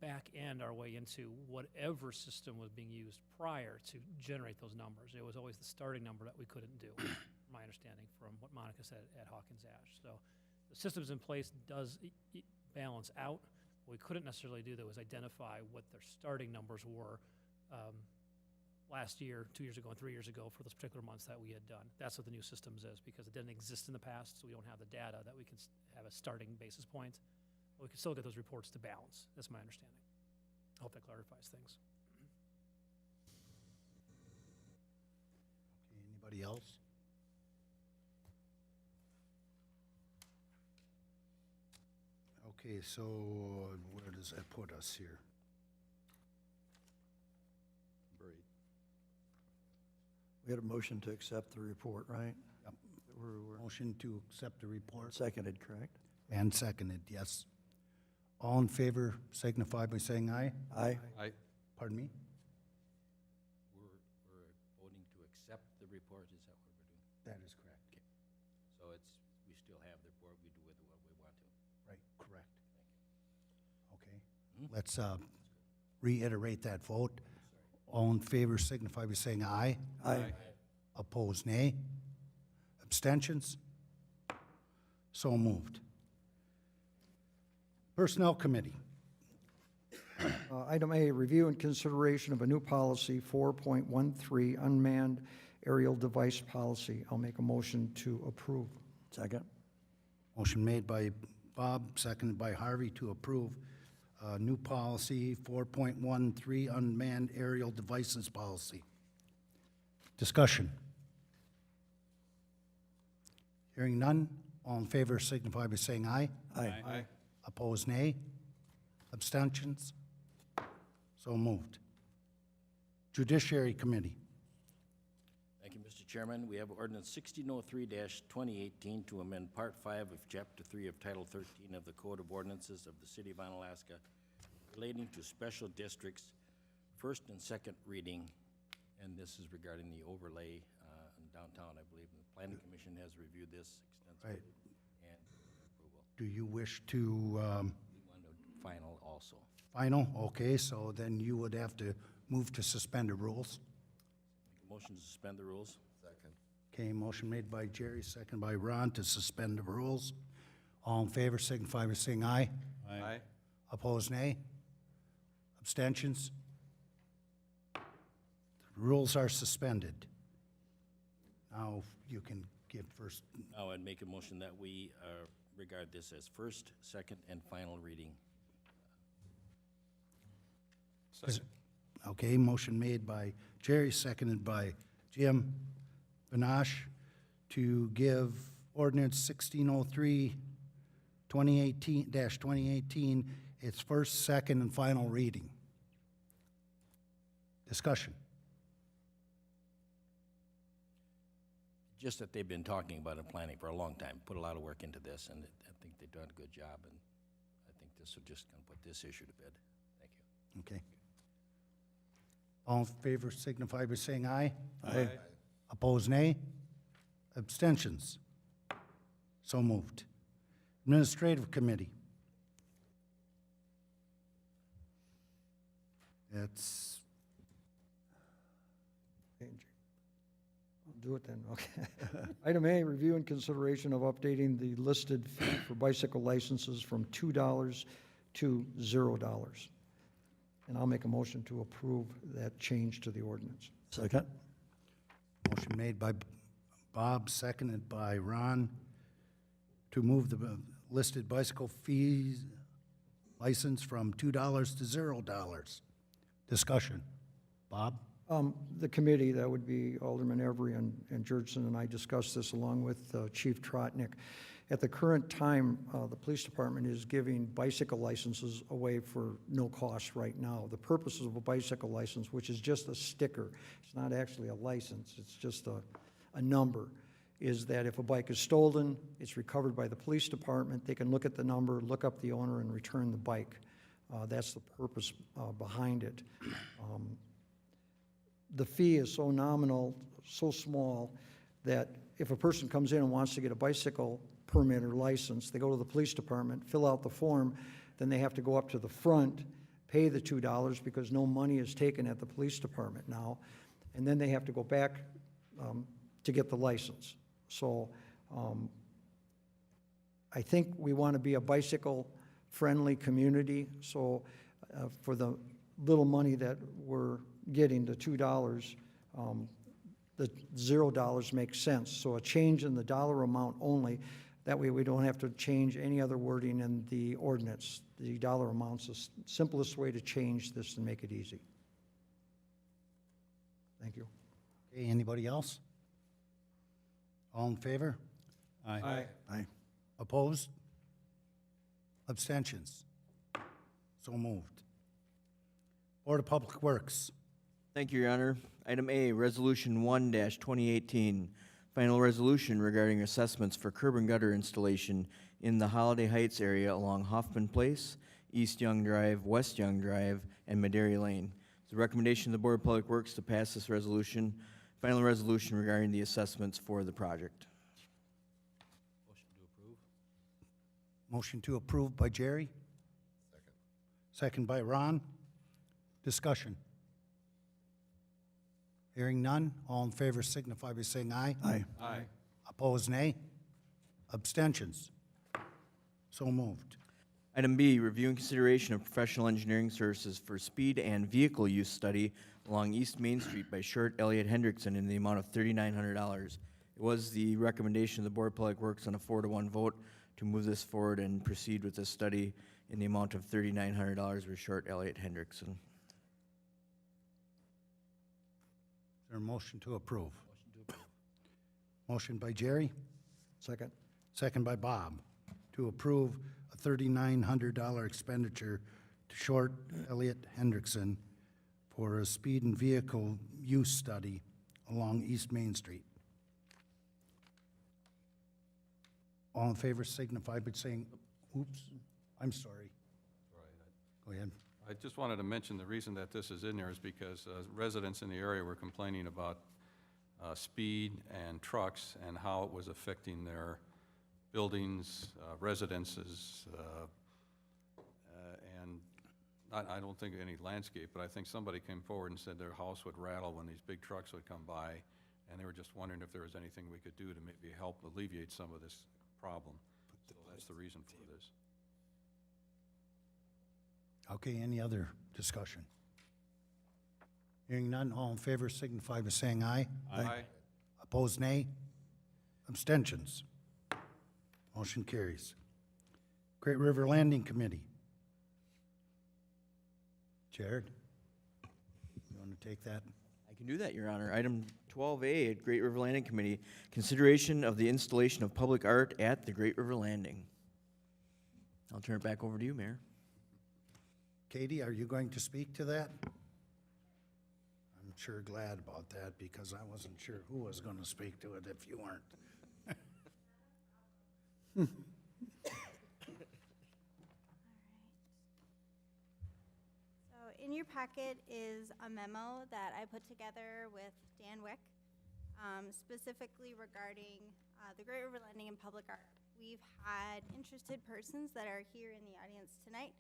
back end our way into whatever system was being used prior to generate those numbers. It was always the starting number that we couldn't do, my understanding from what Monica said at Hawkins Ash. So the systems in place does balance out. What we couldn't necessarily do, though, is identify what their starting numbers were last year, 2 years ago, and 3 years ago for those particular months that we had done. That's what the new systems is, because it didn't exist in the past, so we don't have the data that we can have a starting basis point. But we can still get those reports to balance. That's my understanding. I hope that clarifies things. Okay, anybody else? Okay, so where does that put us here? We had a motion to accept the report, right? Yep. Motion to accept the report. Seconded, correct? And seconded, yes. All in favor signify by saying aye. Aye. I, Pardon me? We're voting to accept the report, is that what we're doing? That is correct. So we still have the report, we do with what we want to. Right, correct. Okay, let's reiterate that vote. All in favor signify by saying aye. Aye. Opposed, nay. Abstentions? So moved. Personnel Committee. Item A, review and consideration of a new policy, 4.13, unmanned aerial device policy. I'll make a motion to approve. Second? Motion made by Bob, seconded by Harvey to approve new policy 4.13 unmanned aerial devices policy. Discussion. Hearing none, all in favor signify by saying aye. Aye. Opposed, nay. Abstentions? So moved. Judiciary Committee. Thank you, Mr. Chairman. We have ordinance 1603-2018 to amend Part 5 of Chapter 3 of Title 13 of the Code of Ordinances of the City of Onalaska relating to special districts, first and second reading, and this is regarding the overlay in downtown, I believe. The Planning Commission has reviewed this extensively and approval. Do you wish to, We want to final also. final? Okay, so then you would have to move to suspend the rules. Make a motion to suspend the rules. Second. Okay, motion made by Jerry, second by Ron to suspend the rules. All in favor signify by saying aye. Aye. Opposed, nay. Abstentions? The rules are suspended. Now you can give first. Now I'd make a motion that we regard this as first, second, and final reading. Second. Okay, motion made by Jerry, seconded by Jim Benash to give ordinance 1603-2018 its first, second, and final reading. Discussion. Just that they've been talking about it, planning for a long time, put a lot of work into this, and I think they've done a good job, and I think this will just kind of put this issue to bed. Thank you. Okay. All in favor signify by saying aye. Aye. Opposed, nay. Abstentions? So moved. Administrative Committee. It's, I'll do it then, okay. Item A, review and consideration of updating the listed fee for bicycle licenses from $2 to $0. And I'll make a motion to approve that change to the ordinance. Second? motion made by Bob, seconded by Ron, to move the listed bicycle fees license from $2 to $0. Discussion. Bob? The committee, that would be Alderman Every and Jurgensen, and I discussed this along with Chief Trotnick. At the current time, the police department is giving bicycle licenses away for no cost right now. The purpose of a bicycle license, which is just a sticker, it's not actually a license, it's just a number, is that if a bike is stolen, it's recovered by the police department, they can look at the number, look up the owner, and return the bike. That's the purpose behind it. The fee is so nominal, so small, that if a person comes in and wants to get a bicycle permit or license, they go to the police department, fill out the form, then they have to go up to the front, pay the $2 because no money is taken at the police department now, and then they have to go back to get the license. So I think we want to be a bicycle-friendly community, so for the little money that we're getting, the $2, the $0 makes sense. So a change in the dollar amount only, that way we don't have to change any other wording in the ordinance. The dollar amount's the simplest way to change this and make it easy. Thank you. Okay, anybody else? All in favor? Aye. Aye. Opposed? Abstentions? So moved. Board of Public Works. Thank you, Your Honor. Item A, Resolution 1-2018, final resolution regarding assessments for curb and gutter installation in the Holiday Heights area along Hoffman Place, East Young Drive, West Young Drive, and Madera Lane. It's the recommendation of the Board of Public Works to pass this resolution, final resolution regarding the assessments for the project. Motion to approve. Motion to approve by Jerry. Second by Ron. Discussion. Hearing none, all in favor signify by saying aye. Aye. Aye. Opposed, nay. Abstentions? So moved. Item B, review and consideration of professional engineering services for speed and vehicle use study along East Main Street by Short Elliott Hendrickson in the amount of $3,900. It was the recommendation of the Board of Public Works on a 4-to-1 vote to move this forward and proceed with this study in the amount of $3,900 with Short Elliott Hendrickson. Is there a motion to approve? Motion by Jerry, Second? second by Bob, to approve a $3,900 expenditure to Short Elliott Hendrickson for a speed and vehicle use study along East Main Street. All in favor signify by saying, oops, I'm sorry. Go ahead. I just wanted to mention the reason that this is in there is because residents in the area were complaining about speed and trucks and how it was affecting their buildings, residences, and I don't think any landscape, but I think somebody came forward and said their house would rattle when these big trucks would come by, and they were just wondering if there was anything we could do to maybe help alleviate some of this problem. So that's the reason for this. Okay, any other discussion? Hearing none, all in favor signify by saying aye. Aye. Opposed, nay. Abstentions. Motion carries. Great River Landing Committee. Jared, you want to take that? I can do that, Your Honor. Item 12A at Great River Landing Committee, consideration of the installation of public art at the Great River Landing. I'll turn it back over to you, Mayor. Katie, are you going to speak to that? I'm sure glad about that because I wasn't sure who was going to speak to it if you weren't. So in your packet is a memo that I put together with Dan Wick, specifically regarding the Great River Landing and public art. We've had interested persons that are here in the audience tonight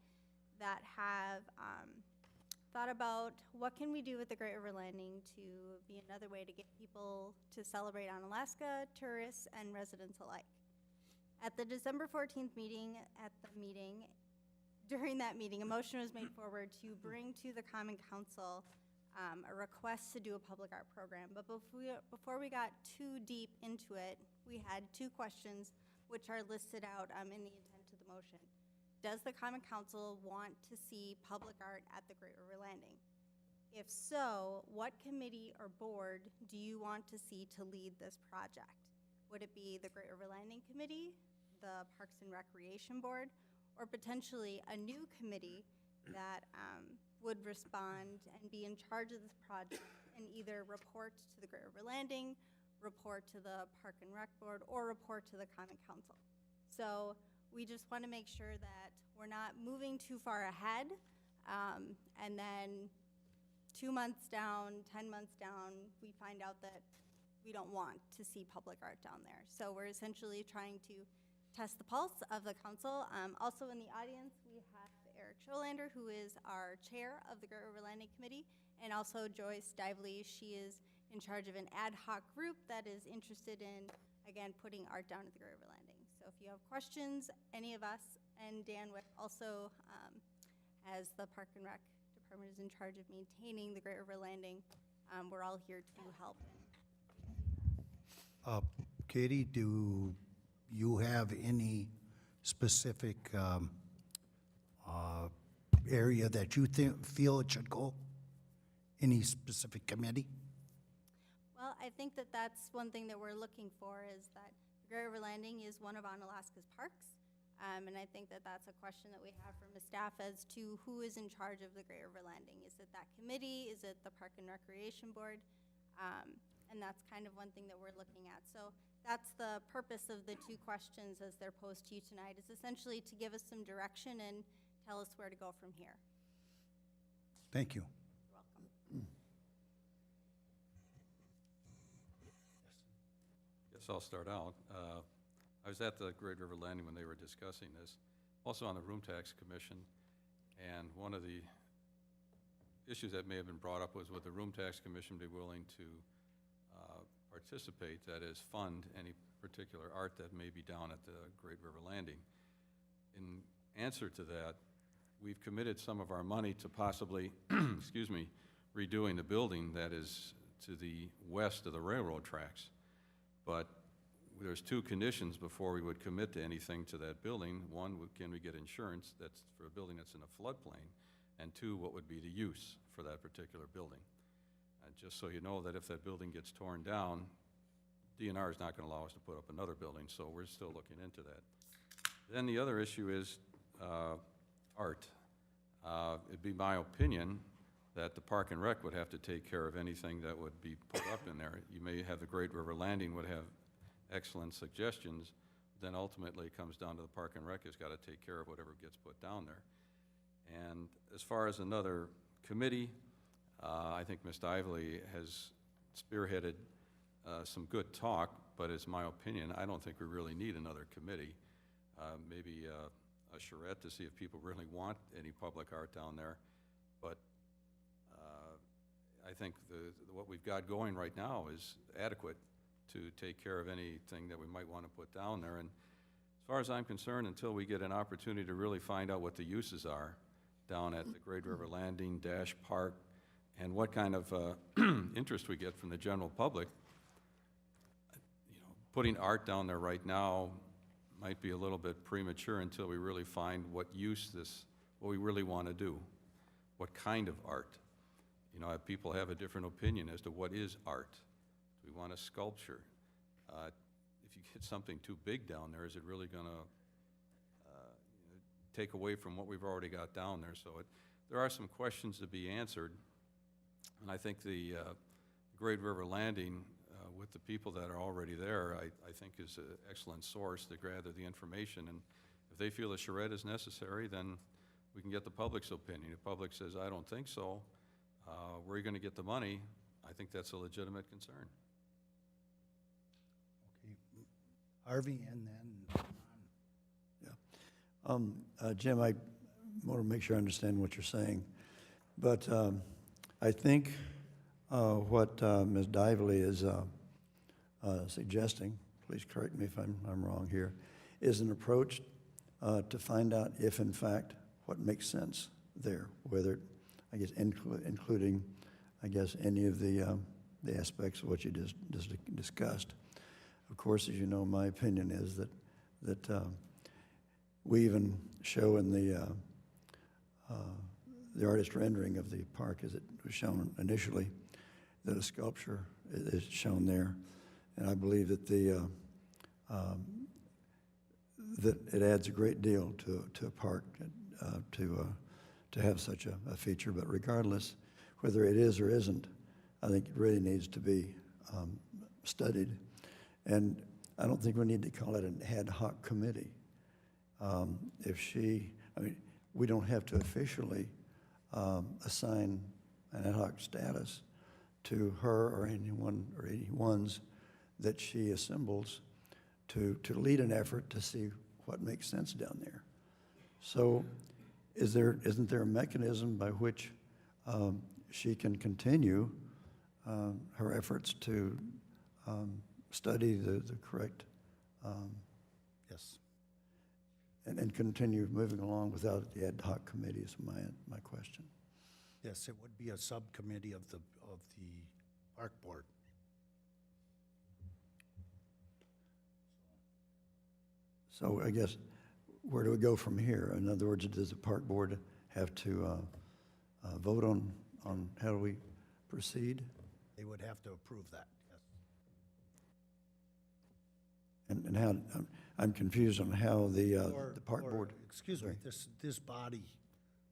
that have thought about what can we do with the Great River Landing to be another way to get people to celebrate Onalaska, tourists, and residents alike. At the December 14th meeting, during that meeting, a motion was made forward to bring to the Common Council a request to do a public art program. But before we got too deep into it, we had two questions which are listed out in the intent of the motion. Does the Common Council want to see public art at the Great River Landing? If so, what committee or board do you want to see to lead this project? Would it be the Great River Landing Committee, the Parks and Recreation Board, or potentially a new committee that would respond and be in charge of this project and either report to the Great River Landing, report to the Park and Rec Board, or report to the Common Council? So we just want to make sure that we're not moving too far ahead, and then 2 months down, 10 months down, we find out that we don't want to see public art down there. So we're essentially trying to test the pulse of the council. Also in the audience, we have Eric Scholander, who is our chair of the Great River Landing Committee, and also Joyce Dively. She is in charge of an ad hoc group that is interested in, again, putting art down at the Great River Landing. So if you have questions, any of us, and Dan Wick also, as the Park and Rec Department is in charge of maintaining the Great River Landing, we're all here to help. Katie, do you have any specific area that you feel it should go? Any specific committee? Well, I think that that's one thing that we're looking for, is that the Great River Landing is one of Onalaska's parks. And I think that that's a question that we have from the staff as to who is in charge of the Great River Landing. Is it that committee? Is it the Park and Recreation Board? And that's kind of one thing that we're looking at. So that's the purpose of the two questions as they're posed to you tonight, is essentially to give us some direction and tell us where to go from here. Thank you. You're welcome. Guess I'll start out. I was at the Great River Landing when they were discussing this, also on the Room Tax Commission, and one of the issues that may have been brought up was would the Room Tax Commission be willing to participate, that is, fund any particular art that may be down at the Great River Landing. In answer to that, we've committed some of our money to possibly, excuse me, redoing the building that is to the west of the railroad tracks. But there's two conditions before we would commit to anything to that building. One, can we get insurance that's for a building that's in a floodplain? And two, what would be the use for that particular building? And just so you know that if that building gets torn down, DNR is not going to allow us to put up another building, so we're still looking into that. Then the other issue is art. It'd be my opinion that the Park and Rec would have to take care of anything that would be put up in there. You may have the Great River Landing would have excellent suggestions, then ultimately it comes down to the Park and Rec has got to take care of whatever gets put down there. And as far as another committee, I think Ms. Dively has spearheaded some good talk, but it's my opinion, I don't think we really need another committee. Maybe a charrette to see if people really want any public art down there. But I think what we've got going right now is adequate to take care of anything that we might want to put down there. And as far as I'm concerned, until we get an opportunity to really find out what the uses are down at the Great River Landing, Dash Park, and what kind of interest we get from the general public, putting art down there right now might be a little bit premature until we really find what we really want to do, what kind of art. People have a different opinion as to what is art. Do we want a sculpture? If you get something too big down there, is it really going to take away from what we've already got down there? So there are some questions to be answered, and I think the Great River Landing, with the people that are already there, I think is an excellent source to gather the information. And if they feel a charrette is necessary, then we can get the public's opinion. If the public says, I don't think so, where are you going to get the money? I think that's a legitimate concern. Okay. Harvey, and then Jim, I want to make sure I understand what you're saying. But I think what Ms. Dively is suggesting, please correct me if I'm wrong here, is an approach to find out if, in fact, what makes sense there, whether, I guess, including, I guess, any of the aspects of what you just discussed. Of course, as you know, my opinion is that we even show in the artist rendering of the park, as it was shown initially, that a sculpture is shown there, and I believe that that it adds a great deal to a park to have such a feature. But regardless, whether it is or isn't, I think it really needs to be studied, and I don't think we need to call it an ad hoc committee. We don't have to officially assign an ad hoc status to her or anyone or anyone's that she assembles to lead an effort to see what makes sense down there. So isn't there a mechanism by which she can continue her efforts to study the correct yes. and continue moving along without the ad hoc committee is my question. Yes, it would be a subcommittee of the park board. So I guess, where do we go from here? In other words, does the park board have to vote on how do we proceed? They would have to approve that, yes. And how, I'm confused on how the park board. Excuse me, this body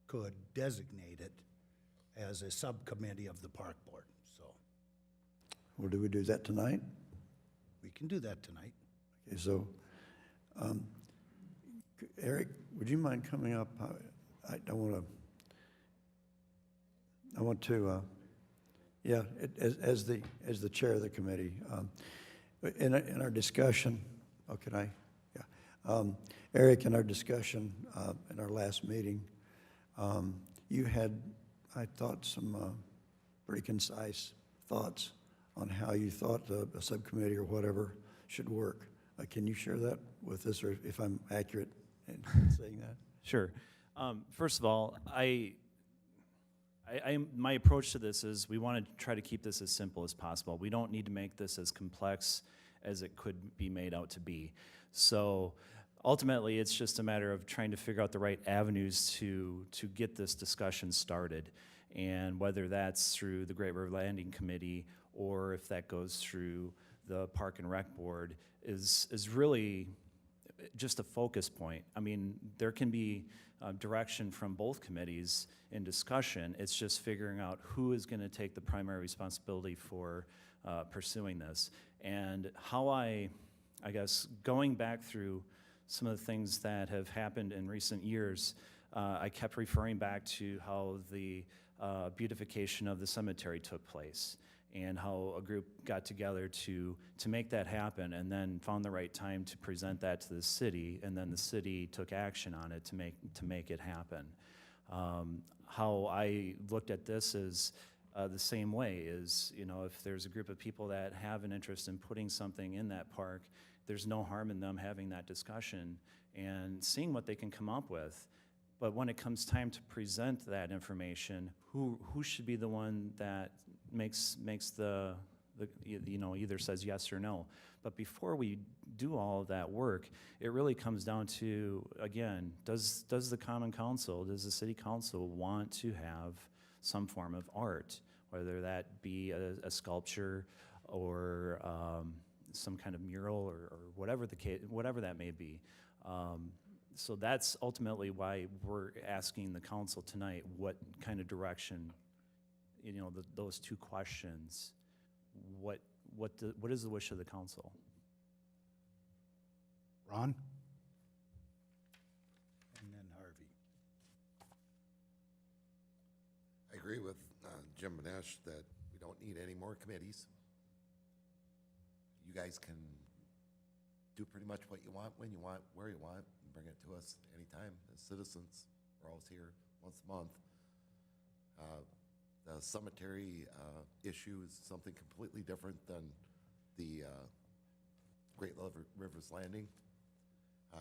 could designate it as a subcommittee of the park board, so Well, do we do that tonight? we can do that tonight. Okay, so, Eric, would you mind coming up? I want to, yeah, as the chair of the committee, in our discussion, oh, can I? Yeah. Eric, in our discussion, in our last meeting, you had, I thought, some pretty concise thoughts on how you thought a subcommittee or whatever should work. Can you share that with us, or if I'm accurate in saying that? Sure. First of all, my approach to this is we want to try to keep this as simple as possible. We don't need to make this as complex as it could be made out to be. So ultimately, it's just a matter of trying to figure out the right avenues to get this discussion started. And whether that's through the Great River Landing Committee or if that goes through the Park and Rec Board is really just a focus point. I mean, there can be direction from both committees in discussion. It's just figuring out who is going to take the primary responsibility for pursuing this. And how I guess, going back through some of the things that have happened in recent years, I kept referring back to how the beautification of the cemetery took place and how a group got together to make that happen and then found the right time to present that to the city, and then the city took action on it to make it happen. How I looked at this is the same way is, you know, if there's a group of people that have an interest in putting something in that park, there's no harm in them having that discussion and seeing what they can come up with. But when it comes time to present that information, who should be the one that makes the you know, either says yes or no. But before we do all of that work, it really comes down to, again, does the Common Council, does the City Council want to have some form of art, whether that be a sculpture or some kind of mural or whatever the case, whatever that may be. So that's ultimately why we're asking the council tonight what kind of direction, you know, those two questions. What is the wish of the council? Ron? And then Harvey. I agree with Jim Benesh that we don't need any more committees. You guys can do pretty much what you want, when you want, where you want, and bring it to us anytime. As citizens, we're always here once a month. The cemetery issue is something completely different than the Great Rivers Landing.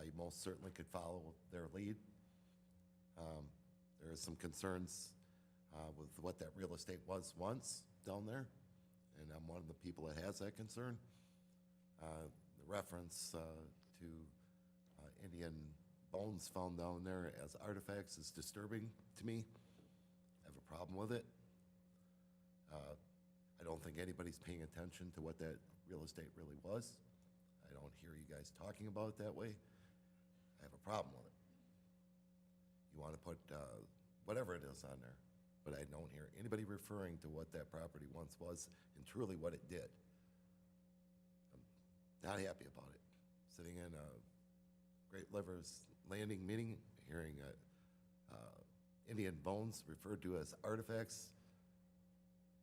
You most certainly could follow their lead. There are some concerns with what that real estate was once down there, and I'm one of the people that has that concern. The reference to Indian bones found down there as artifacts is disturbing to me. I have a problem with it. I don't think anybody's paying attention to what that real estate really was. I don't hear you guys talking about it that way. I have a problem with it. You want to put whatever it is on there, but I don't hear anybody referring to what that property once was and truly what it did. I'm not happy about it. Sitting in a Great Rivers Landing meeting, hearing Indian bones referred to as artifacts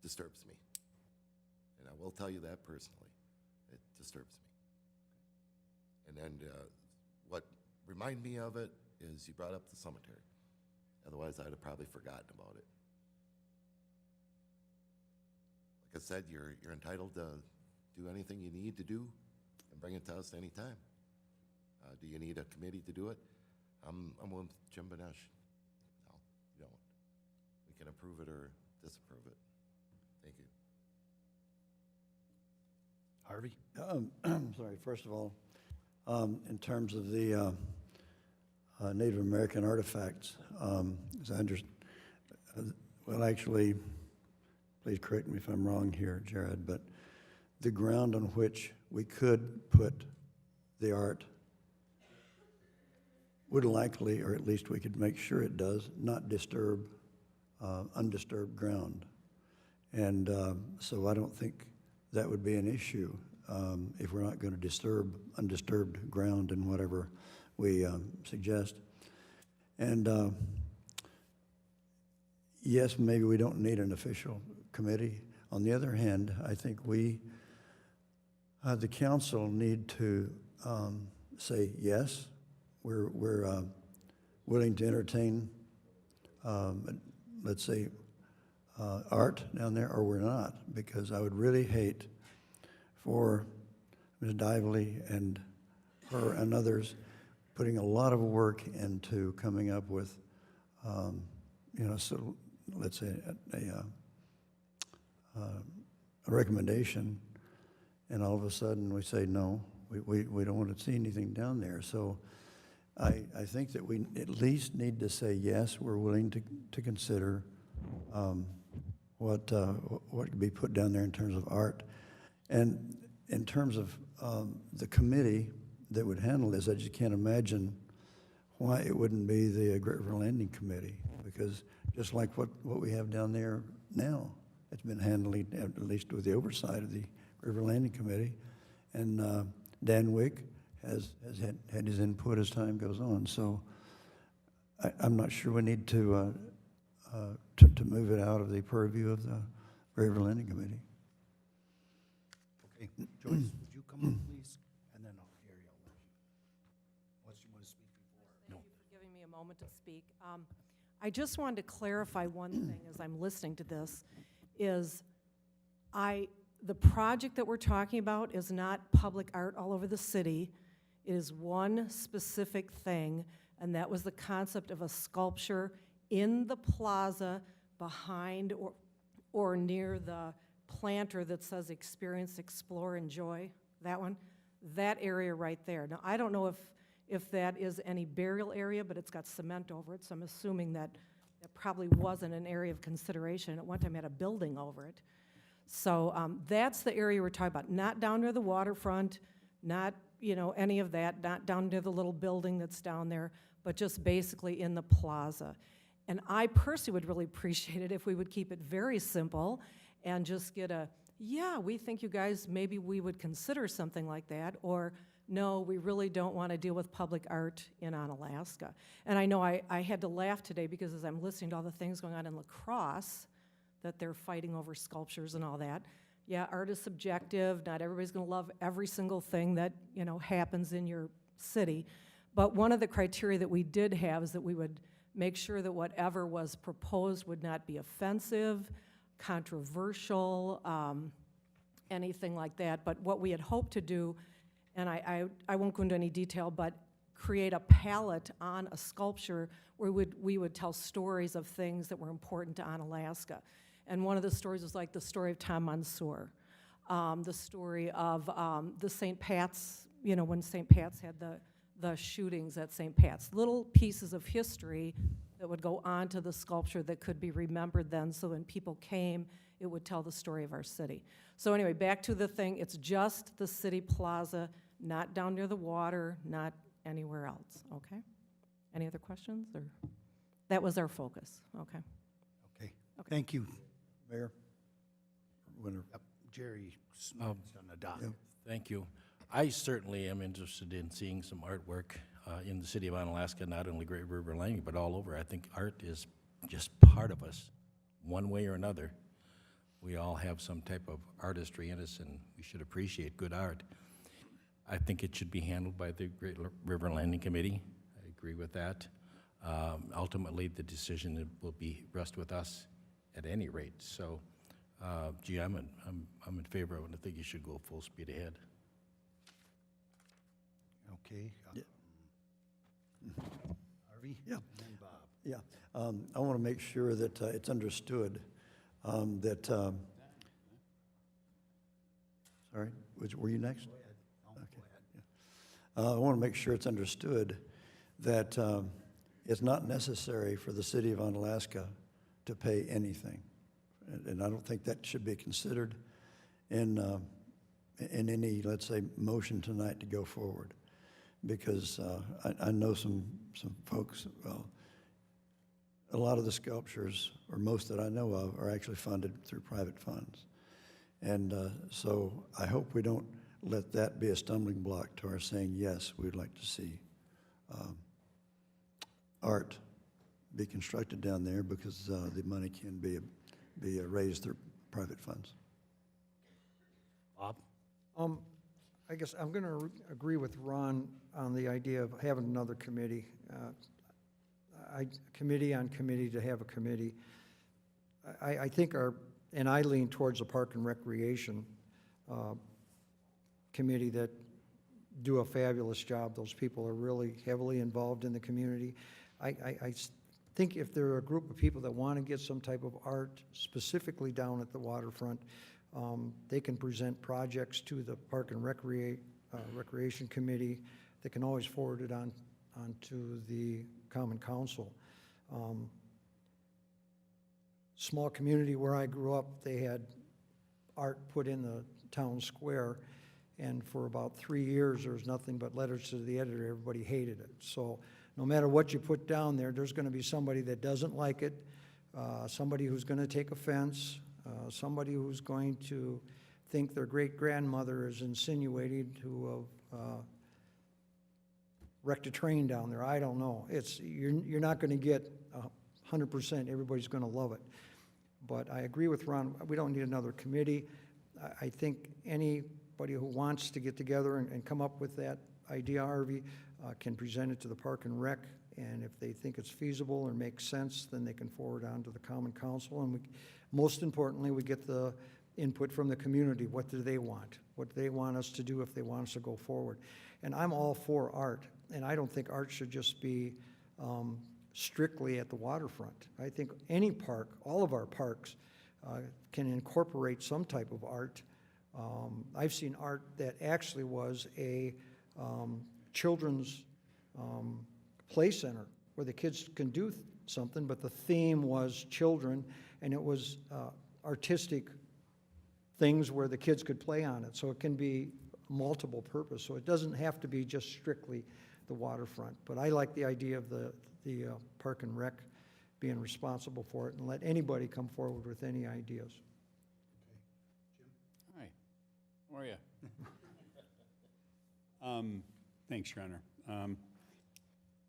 disturbs me. And I will tell you that personally. It disturbs me. And then what reminded me of it is you brought up the cemetery. Otherwise, I'd have probably forgotten about it. Like I said, you're entitled to do anything you need to do and bring it to us anytime. Do you need a committee to do it? I'm with Jim Benesh. No, you don't. We can approve it or disapprove it. Thank you. Harvey? Sorry, first of all, in terms of the Native American artifacts, as I understand, well, actually, please correct me if I'm wrong here, Jared, but the ground on which we could put the art would likely, or at least we could make sure it does, not disturb undisturbed ground. And so I don't think that would be an issue if we're not going to disturb undisturbed ground in whatever we suggest. And yes, maybe we don't need an official committee. On the other hand, I think we, the council, need to say yes. We're willing to entertain, let's say, art down there, or we're not, because I would really hate for Ms. Dively and her and others putting a lot of work into coming up with, you know, so let's say a recommendation, and all of a sudden we say, no, we don't want to see anything down there. So I think that we at least need to say, yes, we're willing to consider what could be put down there in terms of art. And in terms of the committee that would handle this, I just can't imagine why it wouldn't be the Great River Landing Committee, because just like what we have down there now, it's been handling, at least with the oversight of the River Landing Committee. And Dan Wick has had his input as time goes on. So I'm not sure we need to move it out of the purview of the River Landing Committee. Okay, Joyce, would you come up, please? And then Gary, I'll let you. Unless you want to speak before. Thank you for giving me a moment to speak. I just wanted to clarify one thing as I'm listening to this, is the project that we're talking about is not public art all over the city. It is one specific thing, and that was the concept of a sculpture in the plaza behind or near the planter that says experience, explore, enjoy, that one, that area right there. Now, I don't know if that is any burial area, but it's got cement over it, so I'm assuming that that probably wasn't an area of consideration. At one time, it had a building over it. So that's the area we're talking about, not down near the waterfront, not, any of that, not down near the little building that's down there, but just basically in the plaza. And I personally would really appreciate it if we would keep it very simple and just get yeah, we think you guys, maybe we would consider something like that, or no, we really don't want to deal with public art in Onalaska. And I know I had to laugh today because as I'm listening to all the things going on in La Crosse, that they're fighting over sculptures and all that. Yeah, art is subjective. Not everybody's going to love every single thing that, happens in your city. But one of the criteria that we did have is that we would make sure that whatever was proposed would not be offensive, controversial, anything like that. But what we had hoped to do, and I won't go into any detail, but create a palette on a sculpture where we would tell stories of things that were important to Onalaska. And one of the stories was like the story of Tom Mansour, the story of the St. Pat's, when St. Pat's had the shootings at St. Pat's. Little pieces of history that would go onto the sculpture that could be remembered then, so when people came, it would tell the story of our city. So anyway, back to the thing, it's just the city plaza, not down near the water, not anywhere else, okay? Any other questions, or? That was our focus, okay. Okay, thank you. Mayor? Yep, Jerry Smith's on the docket. Thank you. I certainly am interested in seeing some artwork in the city of Onalaska, not only Great River Landing, but all over. I think art is just part of us, one way or another. We all have some type of artistry in us, and we should appreciate good art. I think it should be handled by the Great River Landing Committee. I agree with that. Ultimately, the decision will rest with us at any rate. So, gee, I'm in favor of it. I think you should go full speed ahead. Okay. Harvey? Yeah. And then Bob. Yeah, I want to make sure that it's understood that, sorry, were you next? Go ahead. No, Okay. go ahead. I want to make sure it's understood that it's not necessary for the city of Onalaska to pay anything. And I don't think that should be considered in any, let's say, motion tonight to go forward. Because I know some folks, well, a lot of the sculptures, or most that I know of, are actually funded through private funds. And so I hope we don't let that be a stumbling block to our saying, yes, we'd like to see art be constructed down there, because the money can be raised through private funds. Bob? I guess I'm going to agree with Ron on the idea of having another committee. Committee on committee to have a committee. I think and I lean towards the Park and Recreation Committee that do a fabulous job. Those people are really heavily involved in the community. I think if there are a group of people that want to get some type of art specifically down at the waterfront, They can present projects to the Park and Recreation Committee. They can always forward it onto the Common Council. Small community where I grew up, they had art put in the town square, and for about 3 years, there was nothing but letters to the editor. Everybody hated it. So no matter what you put down there, there's going to be somebody that doesn't like it, somebody who's going to take offense, somebody who's going to think their great-grandmother is insinuating to have wrecked a train down there. I don't know. You're not going to get 100%. Everybody's going to love it. But I agree with Ron. We don't need another committee. I think anybody who wants to get together and come up with that idea, Harvey, can present it to the Park and Rec, and if they think it's feasible and makes sense, then they can forward on to the Common Council. And most importantly, we get the input from the community. What do they want? What do they want us to do if they want us to go forward? And I'm all for art, and I don't think art should just be strictly at the waterfront. I think any park, all of our parks, can incorporate some type of art. I've seen art that actually was a children's play center where the kids can do something, but the theme was children, and it was artistic things where the kids could play on it. So it can be multiple purpose. So it doesn't have to be just strictly the waterfront. But I like the idea of the Park and Rec being responsible for it, and let anybody come forward with any ideas. Hi, how are you? Thanks, Your Honor.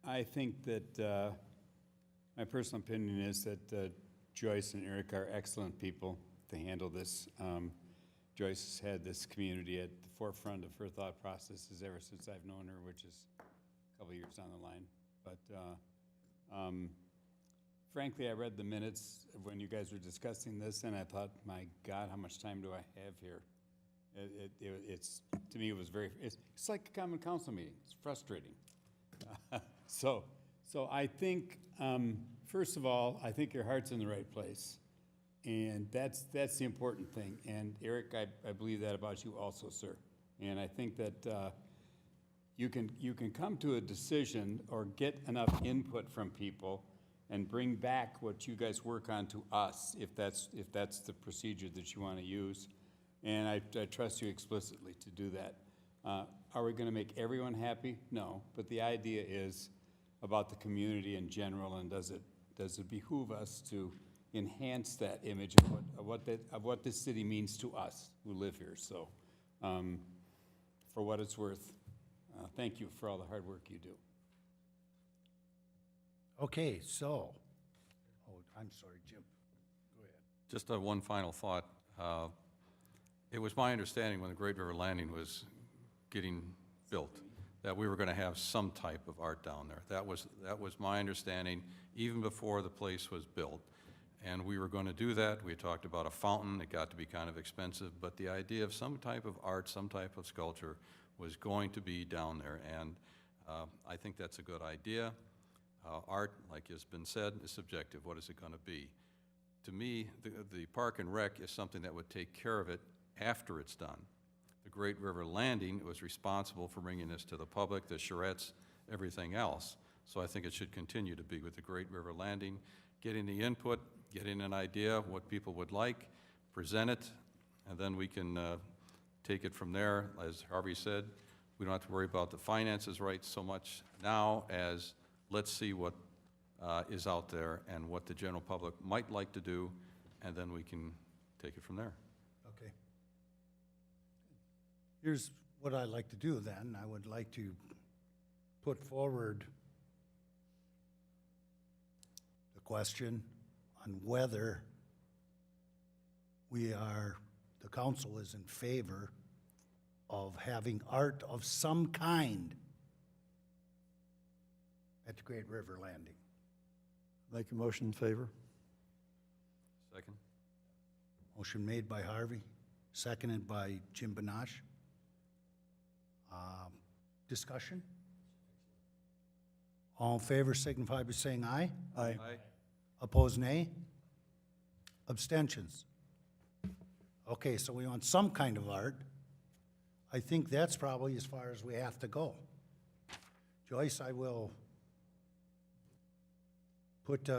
I think that my personal opinion is that Joyce and Eric are excellent people to handle this. Joyce has had this community at the forefront of her thought processes ever since I've known her, which is a couple years down the line. But frankly, I read the minutes of when you guys were discussing this, and I thought, my God, how much time do I have here? It's to me, it was it's like a Common Council meeting. It's frustrating. So I think, first of all, I think your heart's in the right place. And that's the important thing. And Eric, I believe that about you also, sir. And I think that you can come to a decision or get enough input from people and bring back what you guys work on to us, if that's the procedure that you want to use. And I trust you explicitly to do that. Are we going to make everyone happy? No. But the idea is about the community in general, and does it behoove us to enhance that image of what this city means to us who live here? So, for what it's worth, thank you for all the hard work you do. Okay, so, I'm sorry, Jim. Go ahead. Just one final thought. It was my understanding when the Great River Landing was getting built that we were going to have some type of art down there. That was my understanding even before the place was built. And we were going to do that. We talked about a fountain. It got to be kind of expensive, but the idea of some type of art, some type of sculpture was going to be down there, and I think that's a good idea. Art, like has been said, is subjective. What is it going to be? To me, the Park and Rec is something that would take care of it after it's done. The Great River Landing was responsible for bringing this to the public, the charrettes, everything else. So I think it should continue to be with the Great River Landing, getting the input, getting an idea of what people would like, present it, and then we can take it from there. As Harvey said, we don't have to worry about the finances right so much now as let's see what is out there and what the general public might like to do, and then we can take it from there. Okay. Here's what I'd like to do then. I would like to put forward the question on whether the council is in favor of having art of some kind at the Great River Landing. Make a motion in favor. Second. Motion made by Harvey, seconded by Jim Banash. Discussion? All in favor signify by saying aye. Aye. Opposed, nay. Abstentions? Okay, so we want some kind of art. I think that's probably as far as we have to go. Joyce, I will put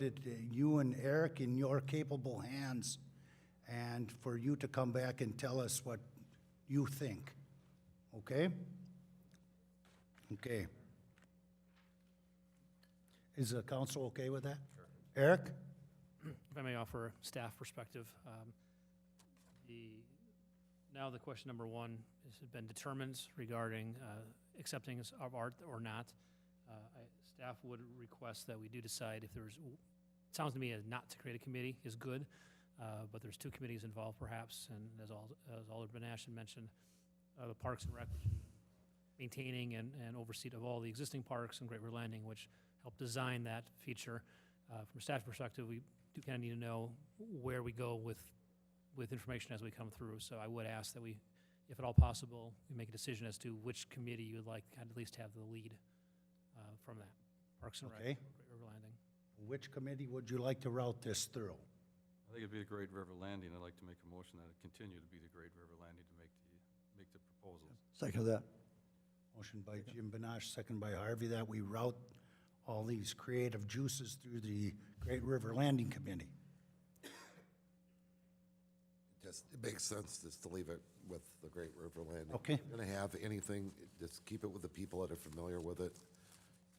it, you and Eric, in your capable hands, and for you to come back and tell us what you think. Okay? Okay. Is the council okay with that? Sure. Eric? If I may offer a staff perspective, now the question number one has been determined regarding accepting of art or not. Staff would request that we do decide if there's, it sounds to me as not to create a committee is good, but there's two committees involved perhaps, and as Alderman Ashton mentioned, the Parks and Rec, maintaining and oversight of all the existing parks and Great River Landing, which helped design that feature. From a staff perspective, we do kind of need to know where we go with information as we come through. So I would ask that we, if at all possible, we make a decision as to which committee you would like to at least have the lead from that. Parks and Rec, Okay. Great River Landing. Which committee would you like to route this through? I think it'd be the Great River Landing. I'd like to make a motion that it continue to be the Great River Landing to make the proposals. Second that. Motion by Jim Benash, second by Harvey, that we route all these creative juices through the Great River Landing Committee. Just, it makes sense just to leave it with the Great River Landing. Okay. If you're gonna have anything, just keep it with the people that are familiar with it.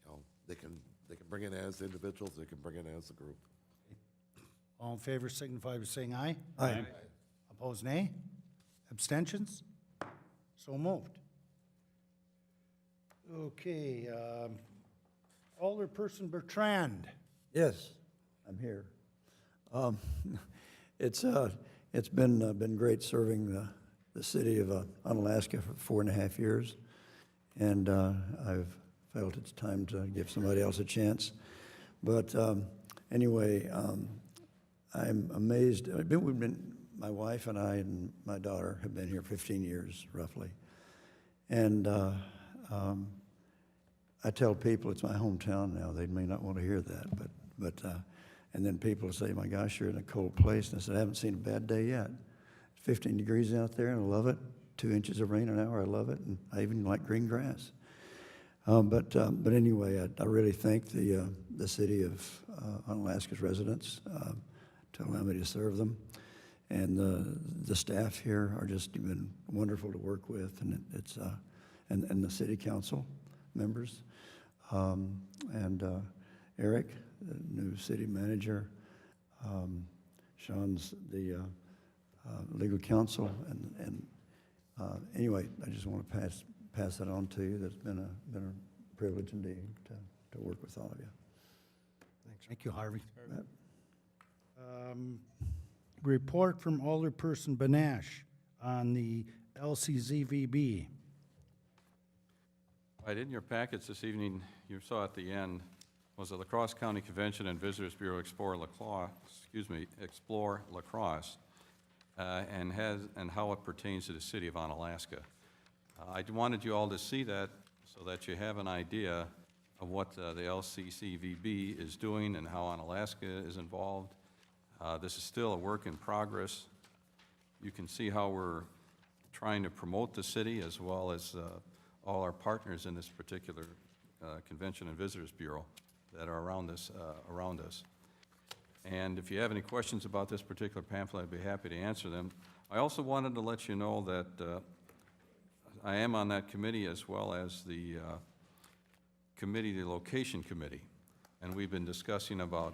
You know, they can bring it as individuals, they can bring it as a group. All in favor signify by saying aye. Aye. Opposed, nay. Abstentions? So moved. Okay, Alderperson Bertrand. Yes, I'm here. It's been great serving the city of Onalaska for 4.5 years, and I've felt it's time to give somebody else a chance. But anyway, I'm amazed. My wife and I and my daughter have been here 15 years, roughly. And I tell people it's my hometown now. They may not want to hear that, but and then people say, my gosh, you're in a cold place. And I said, I haven't seen a bad day yet. It's 15 degrees out there, and I love it. 2 inches of rain an hour, I love it. And I even like green grass. But anyway, I really thank the city of Onalaska's residents to allow me to serve them. And the staff here are just been wonderful to work with, and it's and the city council members, and Eric, the new city manager, Sean's the legal counsel, and anyway, I just want to pass that on to you. That's been a privilege indeed to work with all of you. Thanks. Thank you, Harvey. Report from Alderperson Benash on the LCZVB. Right, in your packets this evening, you saw at the end, was the La Crosse County Convention and Visitors Bureau Explore La Crosse, and how it pertains to the city of Onalaska. I wanted you all to see that so that you have an idea of what the LCCVB is doing and how Onalaska is involved. This is still a work in progress. You can see how we're trying to promote the city as well as all our partners in this particular Convention and Visitors Bureau that are around us. And if you have any questions about this particular pamphlet, I'd be happy to answer them. I also wanted to let you know that I am on that committee as well as the location committee. And we've been discussing about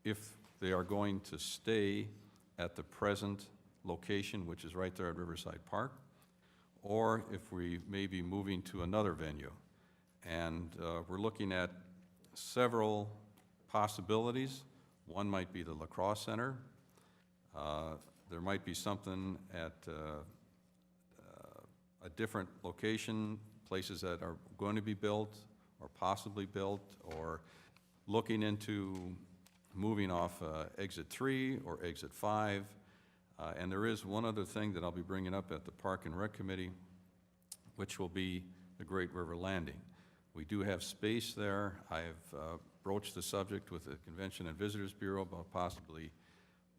if they are going to stay at the present location, which is right there at Riverside Park, or if we may be moving to another venue. And we're looking at several possibilities. One might be the La Crosse Center. There might be something at a different location, places that are going to be built or possibly built, or looking into moving off Exit 3 or Exit 5. And there is one other thing that I'll be bringing up at the Park and Rec Committee, which will be the Great River Landing. We do have space there. I have broached the subject with the Convention and Visitors Bureau about possibly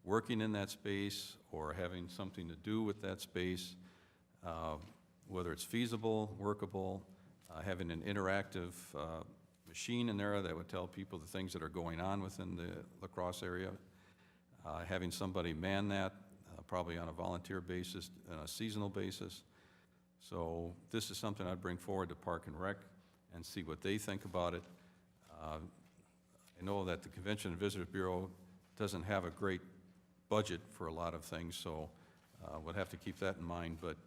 working in that space or having something to do with that space, whether it's feasible, workable, having an interactive machine in there that would tell people the things that are going on within the La Crosse area, having somebody man that, probably on a volunteer basis, on a seasonal basis. So this is something I'd bring forward to Park and Rec and see what they think about it. I know that the Convention and Visitors Bureau doesn't have a great budget for a lot of things, so we'll have to keep that in mind, but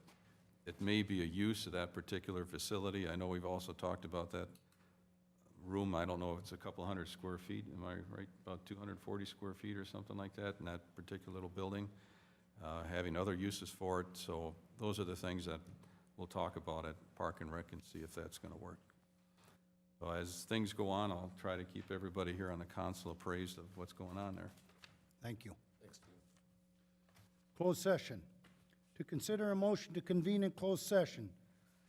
it may be a use of that particular facility. I know we've also talked about that room, I don't know if it's a couple hundred square feet, am I right? About 240 square feet or something like that in that particular little building, having other uses for it. So those are the things that we'll talk about at Park and Rec and see if that's going to work. So as things go on, I'll try to keep everybody here on the council appraised of what's going on there. Thank you. Closed session. To consider a motion to convene in closed session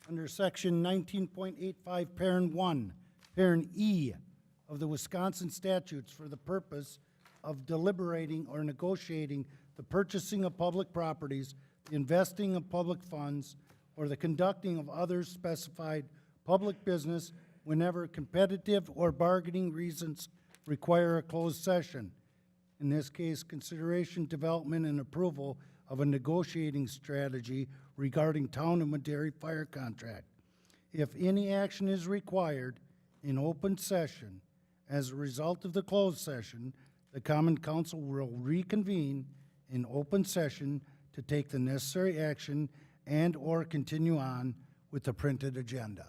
under section 19.85, parent 1, parent E of the Wisconsin statutes for the purpose of deliberating or negotiating the purchasing of public properties, the investing of public funds, or the conducting of other specified public business whenever competitive or bargaining reasons require a closed session. In this case, consideration, development, and approval of a negotiating strategy regarding Town of Madera fire contract. If any action is required in open session as a result of the closed session, the Common Council will reconvene in open session to take the necessary action and/or continue on with the printed agenda.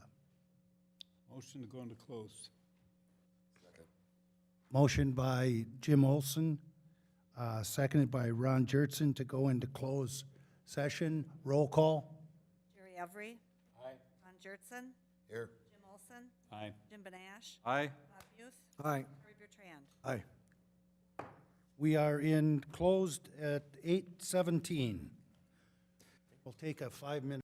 Motion to go into closed. Motion by Jim Olson, seconded by Ron Jertson to go into closed session. Roll call. Jerry Every. Aye. Ron Jertson. Here. Jim Olson. Aye. Jim Benash. Aye. Bob Youth. Aye. Harry Bertrand. Aye. We are in closed at 8:17. We'll take a 5-minute